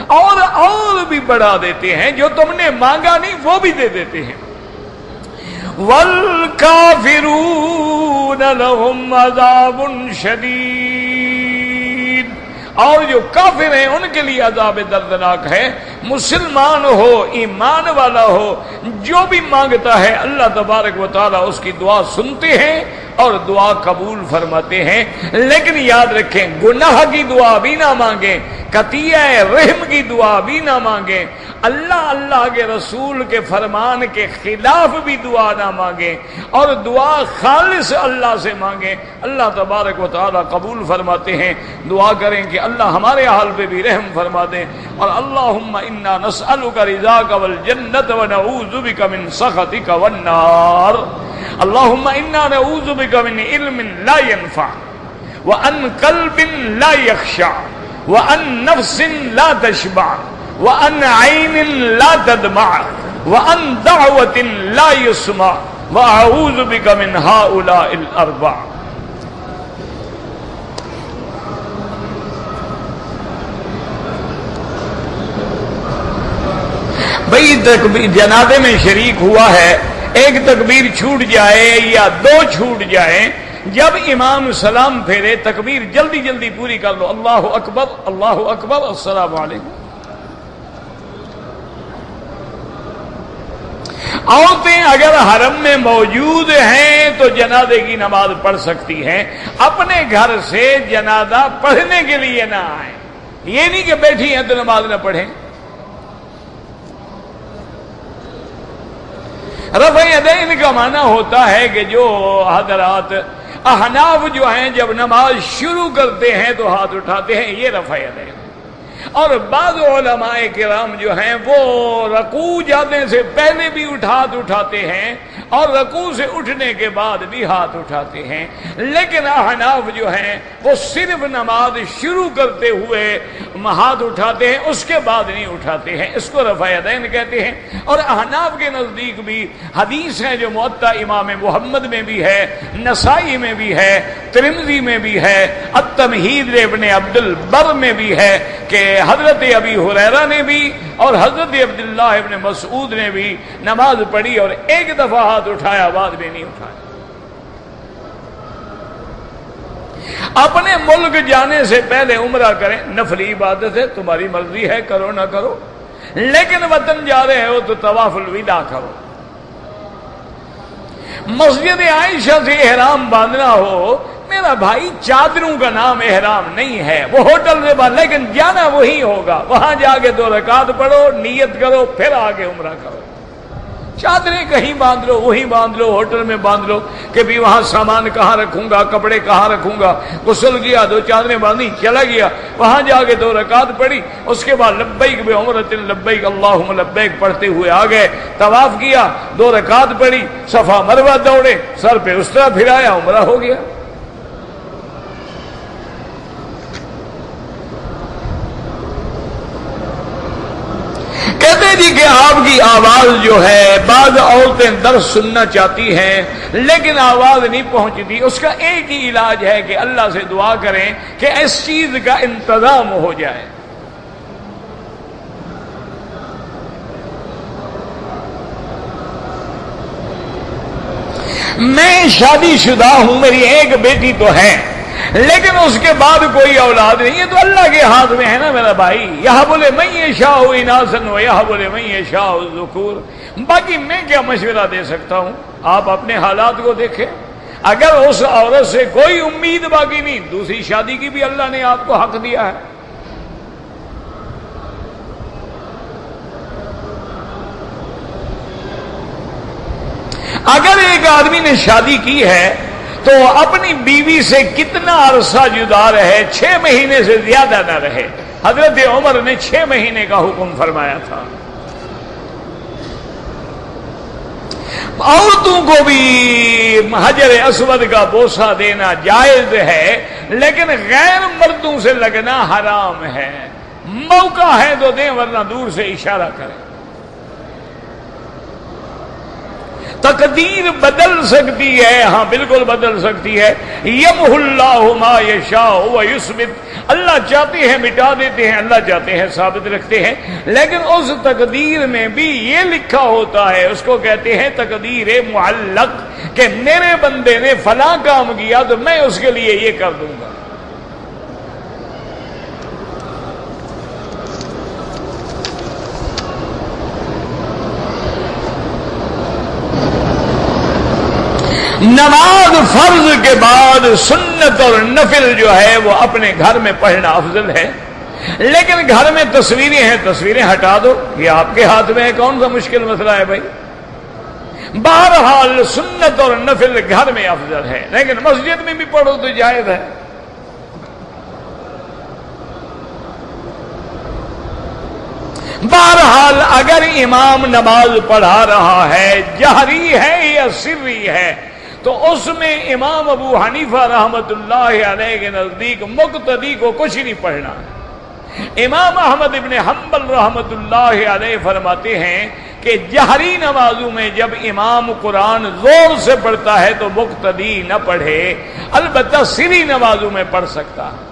اور بھی بڑھا دیتے ہیں، جو تم نے مانگا نہیں وہ بھی دے دیتے ہیں۔ وَالْكَافِرُونَ لَهُمْ عَذَابٌ شَدِيدٌ، اور جو کافر ہیں ان کے لیے عذاب دردناک ہے۔ مسلمان ہو، ایمان والا ہو، جو بھی مانگتا ہے اللہ تبارک و تعالی اس کی دعا سنتے ہیں اور دعا قبول فرماتے ہیں۔ لیکن یاد رکھیں گناہ کی دعا بھی نہ مانگیں، قطیع رحم کی دعا بھی نہ مانگیں، اللہ کے رسول کے فرمان کے خلاف بھی دعا نہ مانگیں، اور دعا خالص اللہ سے مانگیں، اللہ تبارک و تعالی قبول فرماتے ہیں۔ دعا کریں کہ اللہ ہمارے حال پہ بھی رحم فرما دیں، اور اللہم انا نسألک رضاک والجنت ونعوذ بک من سخطک والنار، اللہم انا نعوذ بک من علم لا ينفع وعن قلب لا يخشع وعن نفس لا تشبع وعن عین لا تدمع وعن دعوة لا يسمع واعوذ بک من هؤلاء الاربع۔ بھئی جنازے میں شریک ہوا ہے، ایک تکبیر چھوٹ جائے یا 2 چھوٹ جائیں، جب امام سلام پھیرے تکبیر جلدی جلدی پوری کر لو، اللہ اکبر اللہ اکبر السلام علیکم۔ عورتیں اگر حرم میں موجود ہیں تو جنازے کی نماز پڑھ سکتی ہیں، اپنے گھر سے جنازہ پڑھنے کے لیے نہ آئیں، یہ نہیں کہ بیٹھی ہیں تو نماز نہ پڑھیں۔ رفع یدین کا معنی ہوتا ہے کہ جو حضرات احناف جو ہیں جب نماز شروع کرتے ہیں تو ہاتھ اٹھاتے ہیں، یہ رفع یدین، اور بعض علماء کرام جو ہیں وہ رکوع جانے سے پہلے بھی ہاتھ اٹھاتے ہیں، اور رکوع سے اٹھنے کے بعد بھی ہاتھ اٹھاتے ہیں، لیکن احناف جو ہیں وہ صرف نماز شروع کرتے ہوئے ہاتھ اٹھاتے ہیں، اس کے بعد نہیں اٹھاتے ہیں، اس کو رفع یدین کہتے ہیں۔ اور احناف کے نزدیک بھی حدیث ہے جو موطا امام محمد میں بھی ہے، نسائی میں بھی ہے، ترمذی میں بھی ہے، التمہید ابن عبد البر میں بھی ہے کہ حضرت ابی ہریرہ نے بھی اور حضرت عبداللہ ابن مسعود نے بھی نماز پڑھی اور ایک دفعہ ہاتھ اٹھایا، بعد میں نہیں اٹھایا۔ اپنے ملک جانے سے پہلے عمرہ کریں، نفلی عبادت ہے، تمہاری مرضی ہے کرو نہ کرو، لیکن وطن جا رہے ہو تو طواف الوداع کرو۔ مسجد عائشہ سے احرام باندھنا ہو، میرا بھائی چادروں کا نام احرام نہیں ہے، وہ ہوٹل سے باندھ، لیکن جانا وہی ہوگا، وہاں جا کے 2 رکعت پڑھو، نیت کرو، پھر آگے عمرہ کرو۔ چادریں کہیں باندھ لو، وہیں باندھ لو، ہوٹل میں باندھ لو کہ بھی وہاں سامان کہاں رکھوں گا، کپڑے کہاں رکھوں گا، غسل کیا، 2 چادریں باندھی، چلا گیا، وہاں جا کے 2 رکعت پڑھی، اس کے بعد لبیک بعمرۃ لبیک اللہم لبیک پڑھتے ہوئے آ گئے، طواف کیا، 2 رکعت پڑھی، صفا مروہ دوڑے، سر پہ اس طرح پھرایا، عمرہ ہو گیا۔ کہتے جی کہ آپ کی آواز جو ہے، بعض عورتیں درس سننا چاہتی ہیں لیکن آواز نہیں پہنچتی، اس کا ایک ہی علاج ہے کہ اللہ سے دعا کریں کہ اس چیز کا انتظام ہو جائے۔ میں شادی شدہ ہوں، میری ایک بیٹی تو ہے لیکن اس کے بعد کوئی اولاد نہیں ہے، تو اللہ کے ہاتھ میں ہے نا میرا بھائی، یہاں بولے میں یشاء اناسن و یہاں بولے میں یشاء الذکور، باقی میں کیا مشورہ دے سکتا ہوں؟ آپ اپنے حالات کو دیکھیں، اگر اس عورت سے کوئی امید باقی نہیں، دوسری شادی کی بھی اللہ نے آپ کو حق دیا ہے۔ اگر ایک آدمی نے شادی کی ہے تو اپنی بیوی سے کتنا عرصہ جدا رہے، 6 مہینے سے زیادہ نہ رہے۔ حضرت عمر نے 6 مہینے کا حکم فرمایا تھا۔ عورتوں کو بھی حجر اسود کا بوسہ دینا جائز ہے، لیکن غیر مردوں سے لگنا حرام ہے۔ موقع ہے تو دیں ورنہ دور سے اشارہ کریں۔ تقدیر بدل سکتی ہے، ہاں بالکل بدل سکتی ہے۔ یمحو اللہ ما یشاء ویثبت، اللہ چاہتے ہیں مٹا دیتے ہیں، اللہ چاہتے ہیں ثابت رکھتے ہیں، لیکن اس تقدیر میں بھی یہ لکھا ہوتا ہے، اس کو کہتے ہیں تقدیر معلق، کہ میرے بندے نے فلاں کام کیا تو میں اس کے لیے یہ کر دوں گا۔ نماز فرض کے بعد سنت اور نفل جو ہے وہ اپنے گھر میں پڑھنا افضل ہے، لیکن گھر میں تصویریں ہیں، تصویریں ہٹا دو، یہ آپ کے ہاتھ میں ہے، کون سا مشکل مسئلہ ہے بھائی؟ بہرحال سنت اور نفل گھر میں افضل ہے، لیکن مسجد میں بھی پڑھو تو جائز ہے۔ بہرحال اگر امام نماز پڑھا رہا ہے، جہری ہے یا سری ہے، تو اس میں امام ابو حنیفہ رحمت اللہ علیہ کے نزدیک مقتدی کو کچھ نہیں پڑھنا۔ امام احمد ابن حنبل رحمت اللہ علیہ فرماتے ہیں کہ جہری نمازوں میں جب امام قرآن زور سے پڑھتا ہے تو مقتدی نہ پڑھے، البتہ سری نمازوں میں پڑھ سکتا ہے۔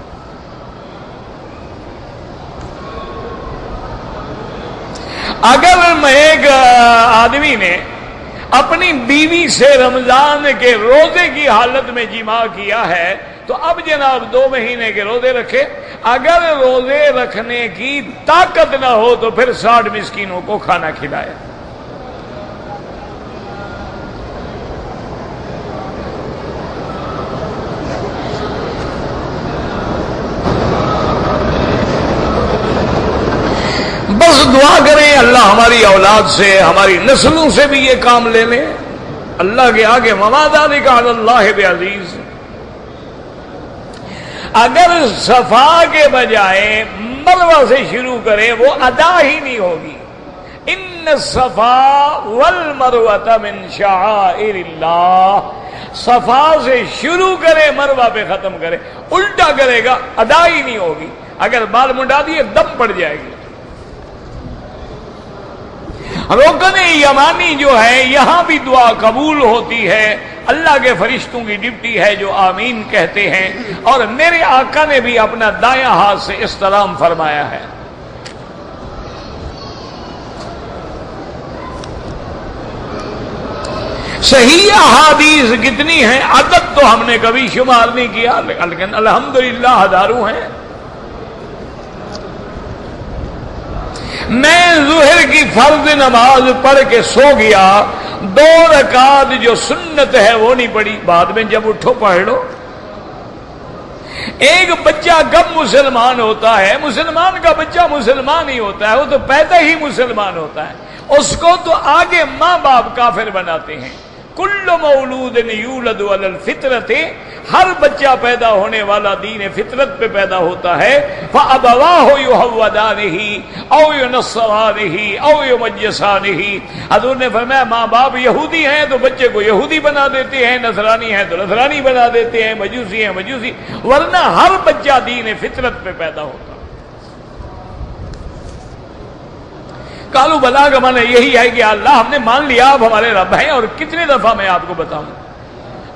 اگر ایک آدمی نے اپنی بیوی سے رمضان کے روزے کی حالت میں جماع کیا ہے تو اب جناب 2 مہینے کے روزے رکھے، اگر روزے رکھنے کی طاقت نہ ہو تو پھر 60 مسکینوں کو کھانا کھلائے۔ بس دعا کریں اللہ ہماری اولاد سے، ہماری نسلوں سے بھی یہ کام لے لیں، اللہ کے آگے وما ذلک علی اللہ بعزیز۔ اگر صفا کے بجائے مروہ سے شروع کرے وہ ادا ہی نہیں ہوگی، ان الصفا والمروہ من شعائر اللہ، صفا سے شروع کرے مروہ پہ ختم کرے، الٹا کرے گا ادا ہی نہیں ہوگی، اگر بال منڈا دیے دم پڑ جائے گی۔ رکن یمانی جو ہے یہاں بھی دعا قبول ہوتی ہے، اللہ کے فرشتوں کی ڈیوٹی ہے جو آمین کہتے ہیں، اور میرے آقا نے بھی اپنا دایاں ہاتھ سے استلام فرمایا ہے۔ صحیح احادیث کتنی ہیں عدد تو ہم نے کبھی شمار نہیں کیا، لیکن الحمدللہ ہزاروں ہیں۔ میں ظہر کی فرض نماز پڑھ کے سو گیا، 2 رکعت جو سنت ہے وہ نہیں پڑھی، بعد میں جب اٹھو پڑھ لو۔ ایک بچہ کب مسلمان ہوتا ہے؟ مسلمان کا بچہ مسلمان ہی ہوتا ہے، وہ تو پیدا ہی مسلمان ہوتا ہے، اس کو تو آگے ماں باپ کافر بناتے ہیں۔ کل مولود یولد علی الفطرت، ہر بچہ پیدا ہونے والا دین فطرت پہ پیدا ہوتا ہے۔ فابواہ یہودانہ او ینصرانہ او یمجسانہ، حضور نے فرمایا ماں باپ یہودی ہیں تو بچے کو یہودی بنا دیتے ہیں، نصرانی ہیں تو نصرانی بنا دیتے ہیں، مجوسی ہیں مجوسی، ورنہ ہر بچہ دین فطرت پہ پیدا ہوتا۔ کالو بلا کا معنی یہی ہے کہ اللہ ہم نے مان لیا آپ ہمارے رب ہیں، اور کتنے دفعہ میں آپ کو بتاؤں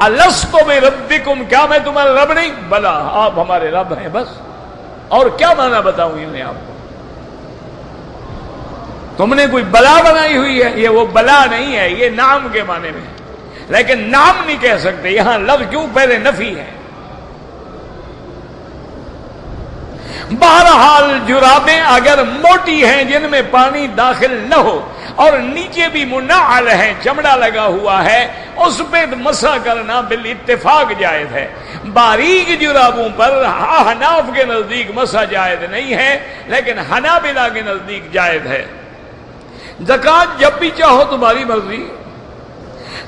الستو بربکم، کیا میں تمہارا رب نہیں؟ بلا آپ ہمارے رب ہیں، بس اور کیا معنی بتاؤں انہیں آپ کو؟ تم نے کوئی بلا بنائی ہوئی ہے، یہ وہ بلا نہیں ہے، یہ نام کے معنی میں ہے، لیکن نام نہیں کہہ سکتے، یہاں لفظ کیوں پہلے نفی ہے۔ بہرحال جرابیں اگر موٹی ہیں جن میں پانی داخل نہ ہو اور نیچے بھی منعل ہیں، چمڑا لگا ہوا ہے، اس پہ مسح کرنا بالاتفاق جائز ہے۔ باریک جرابوں پر احناف کے نزدیک مسح جائز نہیں ہے، لیکن حنابلہ کے نزدیک جائز ہے۔ زکوٰۃ جب بھی چاہو تمہاری مرضی۔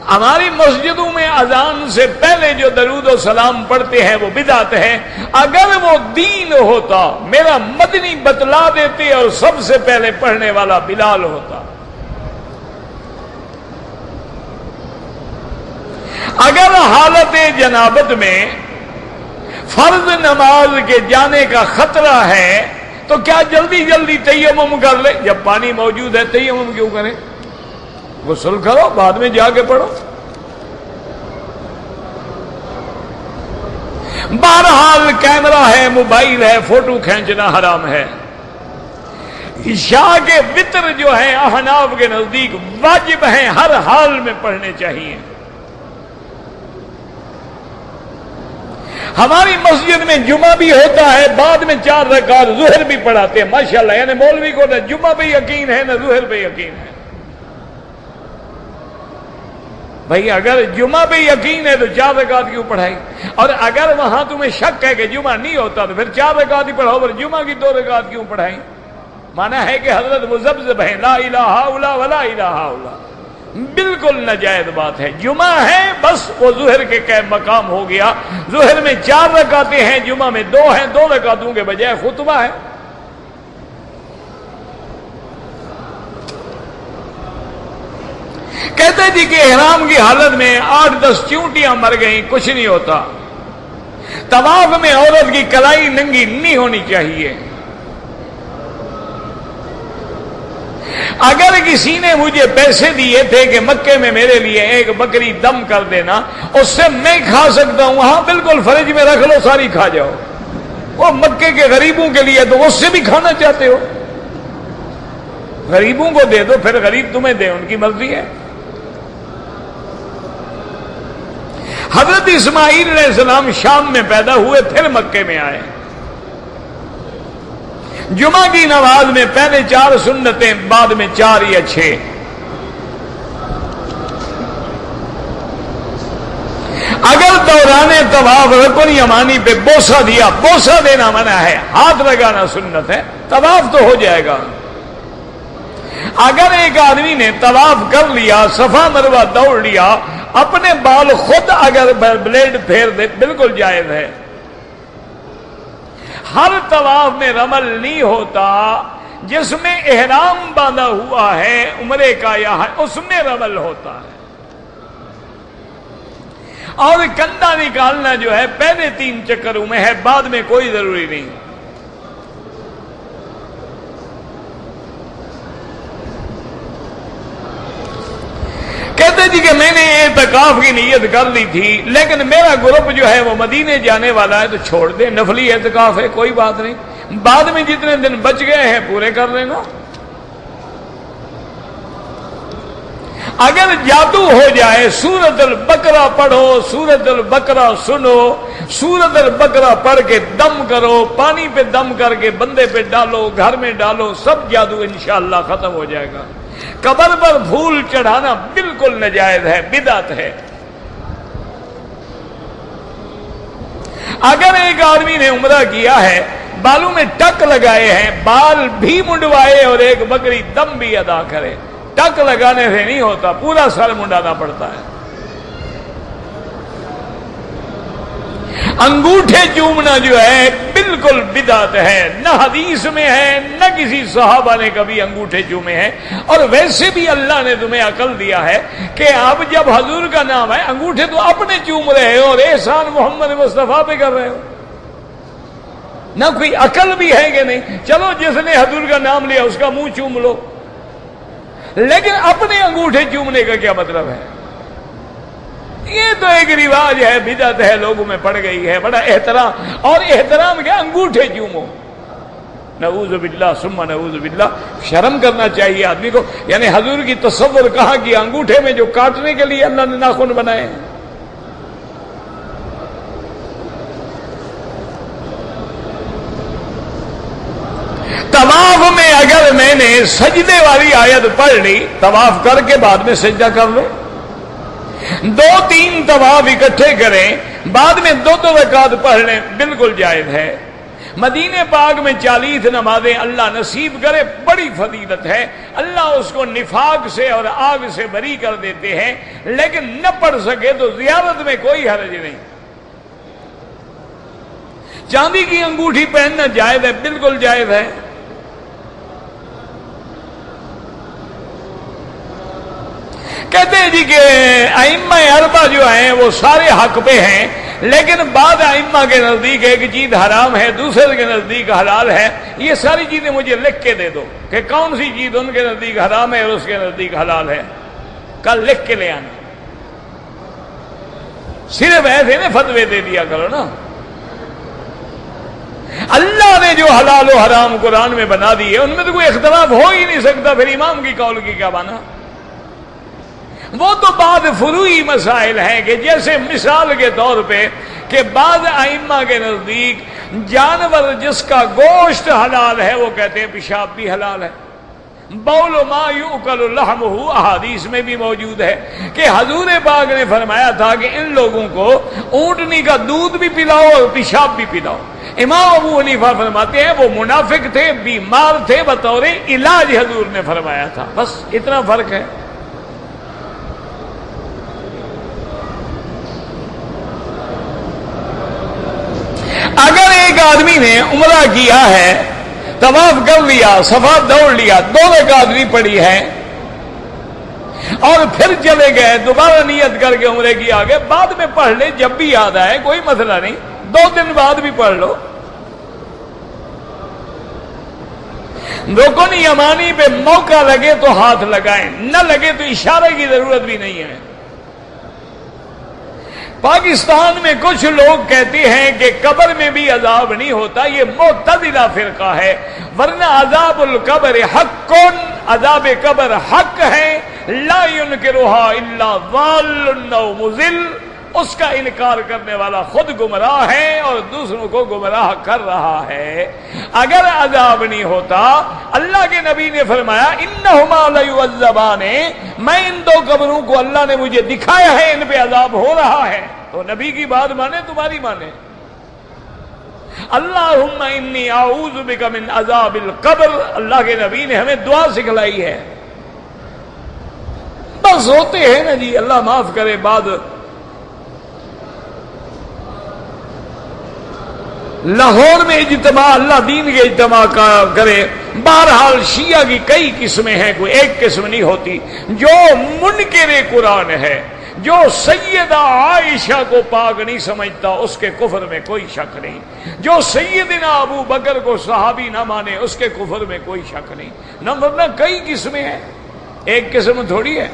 ہماری مسجدوں میں اذان سے پہلے جو درود و سلام پڑھتے ہیں وہ بدعت ہے۔ اگر وہ دین ہوتا میرا مدنی بتلا دیتے اور سب سے پہلے پڑھنے والا بلال ہوتا۔ اگر حالت جنابت میں فرض نماز کے جانے کا خطرہ ہے تو کیا جلدی جلدی تیمم کر لے؟ جب پانی موجود ہے تیمم کیوں کریں؟ غسل کرو بعد میں جا کے پڑھو۔ بہرحال کیمرہ ہے، موبائل ہے، فوٹو کھینچنا حرام ہے۔ عشاء کے وتر جو ہیں احناف کے نزدیک واجب ہیں، ہر حال میں پڑھنے چاہیے۔ ہماری مسجد میں جمعہ بھی ہوتا ہے، بعد میں 4 رکعت ظہر بھی پڑھاتے ہیں، ماشاءاللہ، یعنی مولوی کو نہ جمعہ پہ یقین ہے نہ ظہر پہ یقین ہے۔ بھئی اگر جمعہ پہ یقین ہے تو 4 رکعت کیوں پڑھائی؟ اور اگر وہاں تمہیں شک ہے کہ جمعہ نہیں ہوتا تو پھر 4 رکعت ہی پڑھاؤ، پر جمعہ کی 2 رکعت کیوں پڑھائی؟ مانا ہے کہ حضرت مذبذب ہیں، لا الہ الا ولا الہ الا، بالکل ناجائز بات ہے۔ جمعہ ہے بس وہ ظہر کے مقام ہو گیا، ظہر میں 4 رکعتیں ہیں، جمعہ میں 2 ہیں، 2 رکعتوں کے بجائے خطبہ ہے۔ کہتے جی کہ احرام کی حالت میں 8-10 چونٹیاں مر گئیں، کچھ نہیں ہوتا۔ طواف میں عورت کی کلائی ننگی نہیں ہونی چاہیے۔ اگر کسی نے مجھے پیسے دیے تھے کہ مکے میں میرے لیے ایک بکری دم کر دینا، اس سے میں کھا سکتا ہوں، ہاں بالکل، فریج میں رکھ لو، ساری کھا جاؤ۔ وہ مکے کے غریبوں کے لیے تو اس سے بھی کھانا چاہتے ہو، غریبوں کو دے دو، پھر غریب تمہیں دے، ان کی مرضی ہے۔ حضرت اسماعیل علیہ السلام شام میں پیدا ہوئے، پھر مکے میں آئے۔ جمعہ کی نماز میں پہلے 4 سنتیں، بعد میں 4 یا 6۔ اگر دوران طواف رکن یمانی پہ بوسہ دیا، بوسہ دینا منع ہے، ہاتھ لگانا سنت ہے، طواف تو ہو جائے گا۔ اگر ایک آدمی نے طواف کر لیا، صفا مروہ دوڑ لیا، اپنے بال خود اگر بلیڈ پھیر دے، بالکل جائز ہے۔ ہر طواف میں رمل نہیں ہوتا، جس میں احرام باندھا ہوا ہے عمرے کا یا اس میں رمل ہوتا ہے، اور کندھا نکالنا جو ہے پہلے 3 چکروں میں ہے، بعد میں کوئی ضروری نہیں۔ کہتے جی کہ میں نے اعتکاف کی نیت کر لی تھی، لیکن میرا گروپ جو ہے وہ مدینے جانے والا ہے، تو چھوڑ دیں، نفلی اعتکاف ہے، کوئی بات نہیں، بعد میں جتنے دن بچ گئے ہیں پورے کر لینا۔ اگر جادو ہو جائے، سورۃ البقرہ پڑھو، سورۃ البقرہ سنو، سورۃ البقرہ پڑھ کے دم کرو، پانی پہ دم کر کے بندے پہ ڈالو، گھر میں ڈالو، سب جادو انشاءاللہ ختم ہو جائے گا۔ قبر پر پھول چڑھانا بالکل ناجائز ہے، بدعت ہے۔ اگر ایک آدمی نے عمرہ کیا ہے، بالوں میں ٹک لگائے ہیں، بال بھی منڈوائے اور ایک بکری دم بھی ادا کرے، ٹک لگانے سے نہیں ہوتا، پورا سر منڈانا پڑتا ہے۔ انگوٹھے چومنا جو ہے بالکل بدعت ہے، نہ حدیث میں ہے، نہ کسی صحابہ نے کبھی انگوٹھے چومے ہیں، اور ویسے بھی اللہ نے تمہیں عقل دیا ہے کہ اب جب حضور کا نام ہے، انگوٹھے تو اپنے چوم رہے ہو اور احسان محمد مصطفیٰ پہ کر رہے ہو، نہ کوئی عقل بھی ہے کہ نہیں؟ چلو جس نے حضور کا نام لیا اس کا منہ چوم لو، لیکن اپنے انگوٹھے چومنے کا کیا مطلب ہے؟ یہ تو ایک رواج ہے، بدعت ہے، لوگوں میں پڑ گئی ہے، بڑا احترام، اور احترام کیا؟ انگوٹھے چومو، نعوذ باللہ ثم نعوذ باللہ۔ شرم کرنا چاہیے آدمی کو، یعنی حضور کی تصور کہاں کی؟ انگوٹھے میں جو کاٹنے کے لیے اللہ نے ناخن بنائے ہیں۔ طواف میں اگر میں نے سجدے والی آیت پڑھ لی، طواف کر کے بعد میں سجدہ کر لو، 2-3 طواف اکٹھے کریں، بعد میں 2 رکعت پڑھ لیں، بالکل جائز ہے۔ مدینے پاک میں 40 نمازیں اللہ نصیب کرے، بڑی فضیلت ہے، اللہ اس کو نفاق سے اور آگ سے بری کر دیتے ہیں، لیکن نہ پڑھ سکے تو زیارت میں کوئی حرج نہیں۔ چاندی کی انگوٹھی پہننا جائز ہے، بالکل جائز ہے۔ کہتے ہیں جی کہ ائمہ اربعہ جو ہیں وہ سارے حق پہ ہیں، لیکن بعض ائمہ کے نزدیک ایک چیز حرام ہے، دوسرے کے نزدیک حلال ہے۔ یہ ساری چیزیں مجھے لکھ کے دے دو کہ کون سی چیز ان کے نزدیک حرام ہے اور اس کے نزدیک حلال ہے، کل لکھ کے لے آنا۔ صرف ایسے نا فتوے دے دیا کرو نا۔ اللہ نے جو حلال و حرام قرآن میں بنا دی ہے، ان میں تو کوئی اختلاف ہو ہی نہیں سکتا، پھر امام کی قول کی کیا مانا؟ وہ تو بعض فروعی مسائل ہیں کہ جیسے مثال کے طور پہ کہ بعض ائمہ کے نزدیک جانور جس کا گوشت حلال ہے وہ کہتے ہیں پیشاب بھی حلال ہے۔ بول ما یؤکل لحمہ احادیث میں بھی موجود ہے کہ حضور پاک نے فرمایا تھا کہ ان لوگوں کو اونٹنی کا دودھ بھی پلاؤ اور پیشاب بھی پلاؤ۔ امام ابو حنیفہ فرماتے ہیں وہ منافق تھے، بیمار تھے، بطور علاج حضور نے فرمایا تھا، بس اتنا فرق ہے۔ اگر ایک آدمی نے عمرہ کیا ہے، طواف کر لیا، صفا دوڑ لیا، 2 رکعت بھی پڑھی ہے اور پھر چلے گئے، دوبارہ نیت کر کے عمرے کی آگے، بعد میں پڑھ لے جب بھی یاد آئے، کوئی مسئلہ نہیں، 2 دن بعد بھی پڑھ لو۔ رکن یمانی پہ موقع لگے تو ہاتھ لگائیں، نہ لگے تو اشارے کی ضرورت بھی نہیں ہے۔ پاکستان میں کچھ لوگ کہتے ہیں کہ قبر میں بھی عذاب نہیں ہوتا، یہ معتزلہ فرقہ ہے، ورنہ عذاب القبر حق، عذاب قبر حق ہے، لا ينکرها الا ضال او مضل، اس کا انکار کرنے والا خود گمراہ ہے اور دوسروں کو گمراہ کر رہا ہے۔ اگر عذاب نہیں ہوتا، اللہ کے نبی نے فرمایا انہما لیعذبان، میں ان 2 قبروں کو اللہ نے مجھے دکھایا ہے، ان پہ عذاب ہو رہا ہے، تو نبی کی بات مانے، تمہاری مانے۔ اللہم انی اعوذ بک من عذاب القبر، اللہ کے نبی نے ہمیں دعا سکھلائی ہے۔ بس ہوتے ہیں نا جی، اللہ معاف کرے، بعد لاہور میں اجتماع، اللہ دین کے اجتماع کرے، بہرحال شیعہ کی کئی قسمیں ہیں، کوئی ایک قسم نہیں ہوتی. جو منکر قرآن ہے، جو سیدہ عائشہ کو پاک نہیں سمجھتا، اس کے کفر میں کوئی شک نہیں. جو سیدنا ابو بکر کو صحابی نہ مانے، اس کے کفر میں کوئی شک نہیں. نہ کئی قسمیں ہیں، ایک قسم تھوڑی ہے.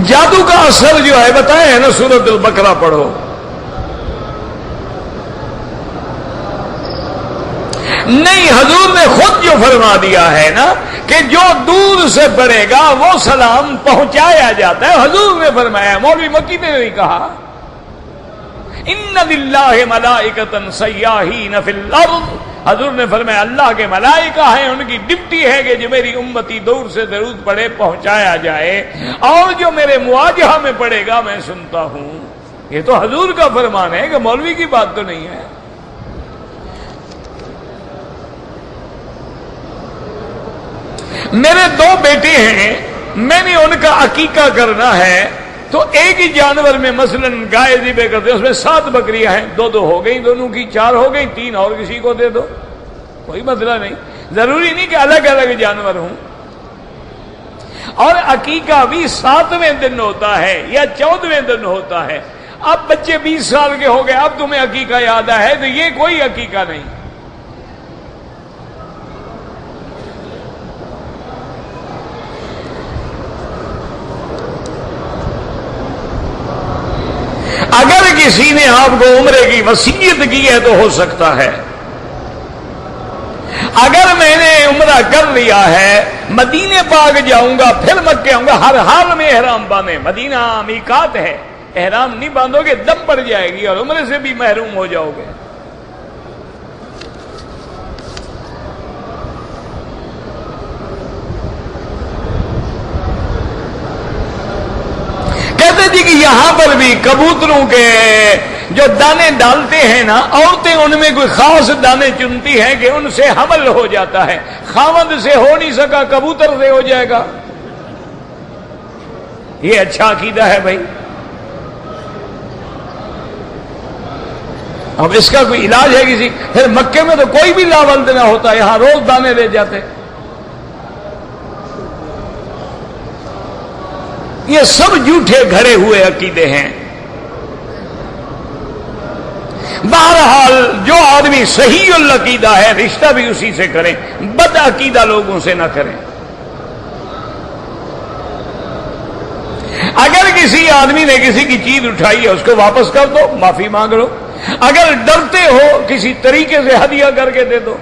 جادو کا اثر جو ہے بتائے نا، سورۃ البقرہ پڑھو. نہیں، حضور نے خود جو فرما دیا ہے نا کہ جو دور سے پڑھے گا وہ سلام پہنچایا جاتا ہے. حضور نے فرمایا، مولوی مکی نے نہیں کہا. ان للہ ملائکۃ سیاحین فی الارض، حضور نے فرمایا اللہ کے ملائکہ ہیں، ان کی ڈیوٹی ہے کہ جو میری امتی دور سے درود پڑھے پہنچایا جائے، اور جو میرے مواجہہ میں پڑھے گا میں سنتا ہوں. یہ تو حضور کا فرمان ہے کہ مولوی کی بات تو نہیں ہے. میرے دو بیٹے ہیں، میں نے ان کا عقیقہ کرنا ہے، تو ایک ہی جانور میں مثلا گائے ذبح کرتے ہیں، اس میں 7 بکریاں ہیں، 2 ہو گئی، دونوں کی 4 ہو گئی، 3 اور کسی کو دے دو، کوئی مسئلہ نہیں. ضروری نہیں کہ الگ الگ جانور ہوں. اور عقیقہ بھی 7ویں دن ہوتا ہے یا 14ویں دن ہوتا ہے. اب بچے 20 سال کے ہو گئے، اب تمہیں عقیقہ یاد ہے، تو یہ کوئی عقیقہ نہیں. اگر کسی نے آپ کو عمرے کی وصیت کی ہے تو ہو سکتا ہے. اگر میں نے عمرہ کر لیا ہے، مدینے پاک جاؤں گا، پھر مکے آؤں گا، ہر حال میں احرام باندھے. مدینہ میقات ہے، احرام نہیں باندھو گے دم پڑ جائے گی اور عمرے سے بھی محروم ہو جاؤ گے. کہتے جی کہ یہاں پر بھی کبوتروں کے جو دانے ڈالتے ہیں نا، عورتیں ان میں کوئی خاص دانے چنتی ہیں کہ ان سے حمل ہو جاتا ہے. خاوند سے ہو نہیں سکا، کبوتر سے ہو جائے گا. یہ اچھا عقیدہ ہے بھائی. اب اس کا کوئی علاج ہے کسی؟ پھر مکے میں تو کوئی بھی لاولد نہ ہوتا، یہاں روز دانے لے جاتے. یہ سب جھوٹے گھڑے ہوئے عقیدے ہیں. بہرحال جو آدمی صحیح العقیدہ ہے رشتہ بھی اسی سے کریں، بد عقیدہ لوگوں سے نہ کریں. اگر کسی آدمی نے کسی کی چیز اٹھائی ہے اس کو واپس کر دو، معافی مانگ لو. اگر ڈرتے ہو کسی طریقے سے ہدیہ کر کے دے دو.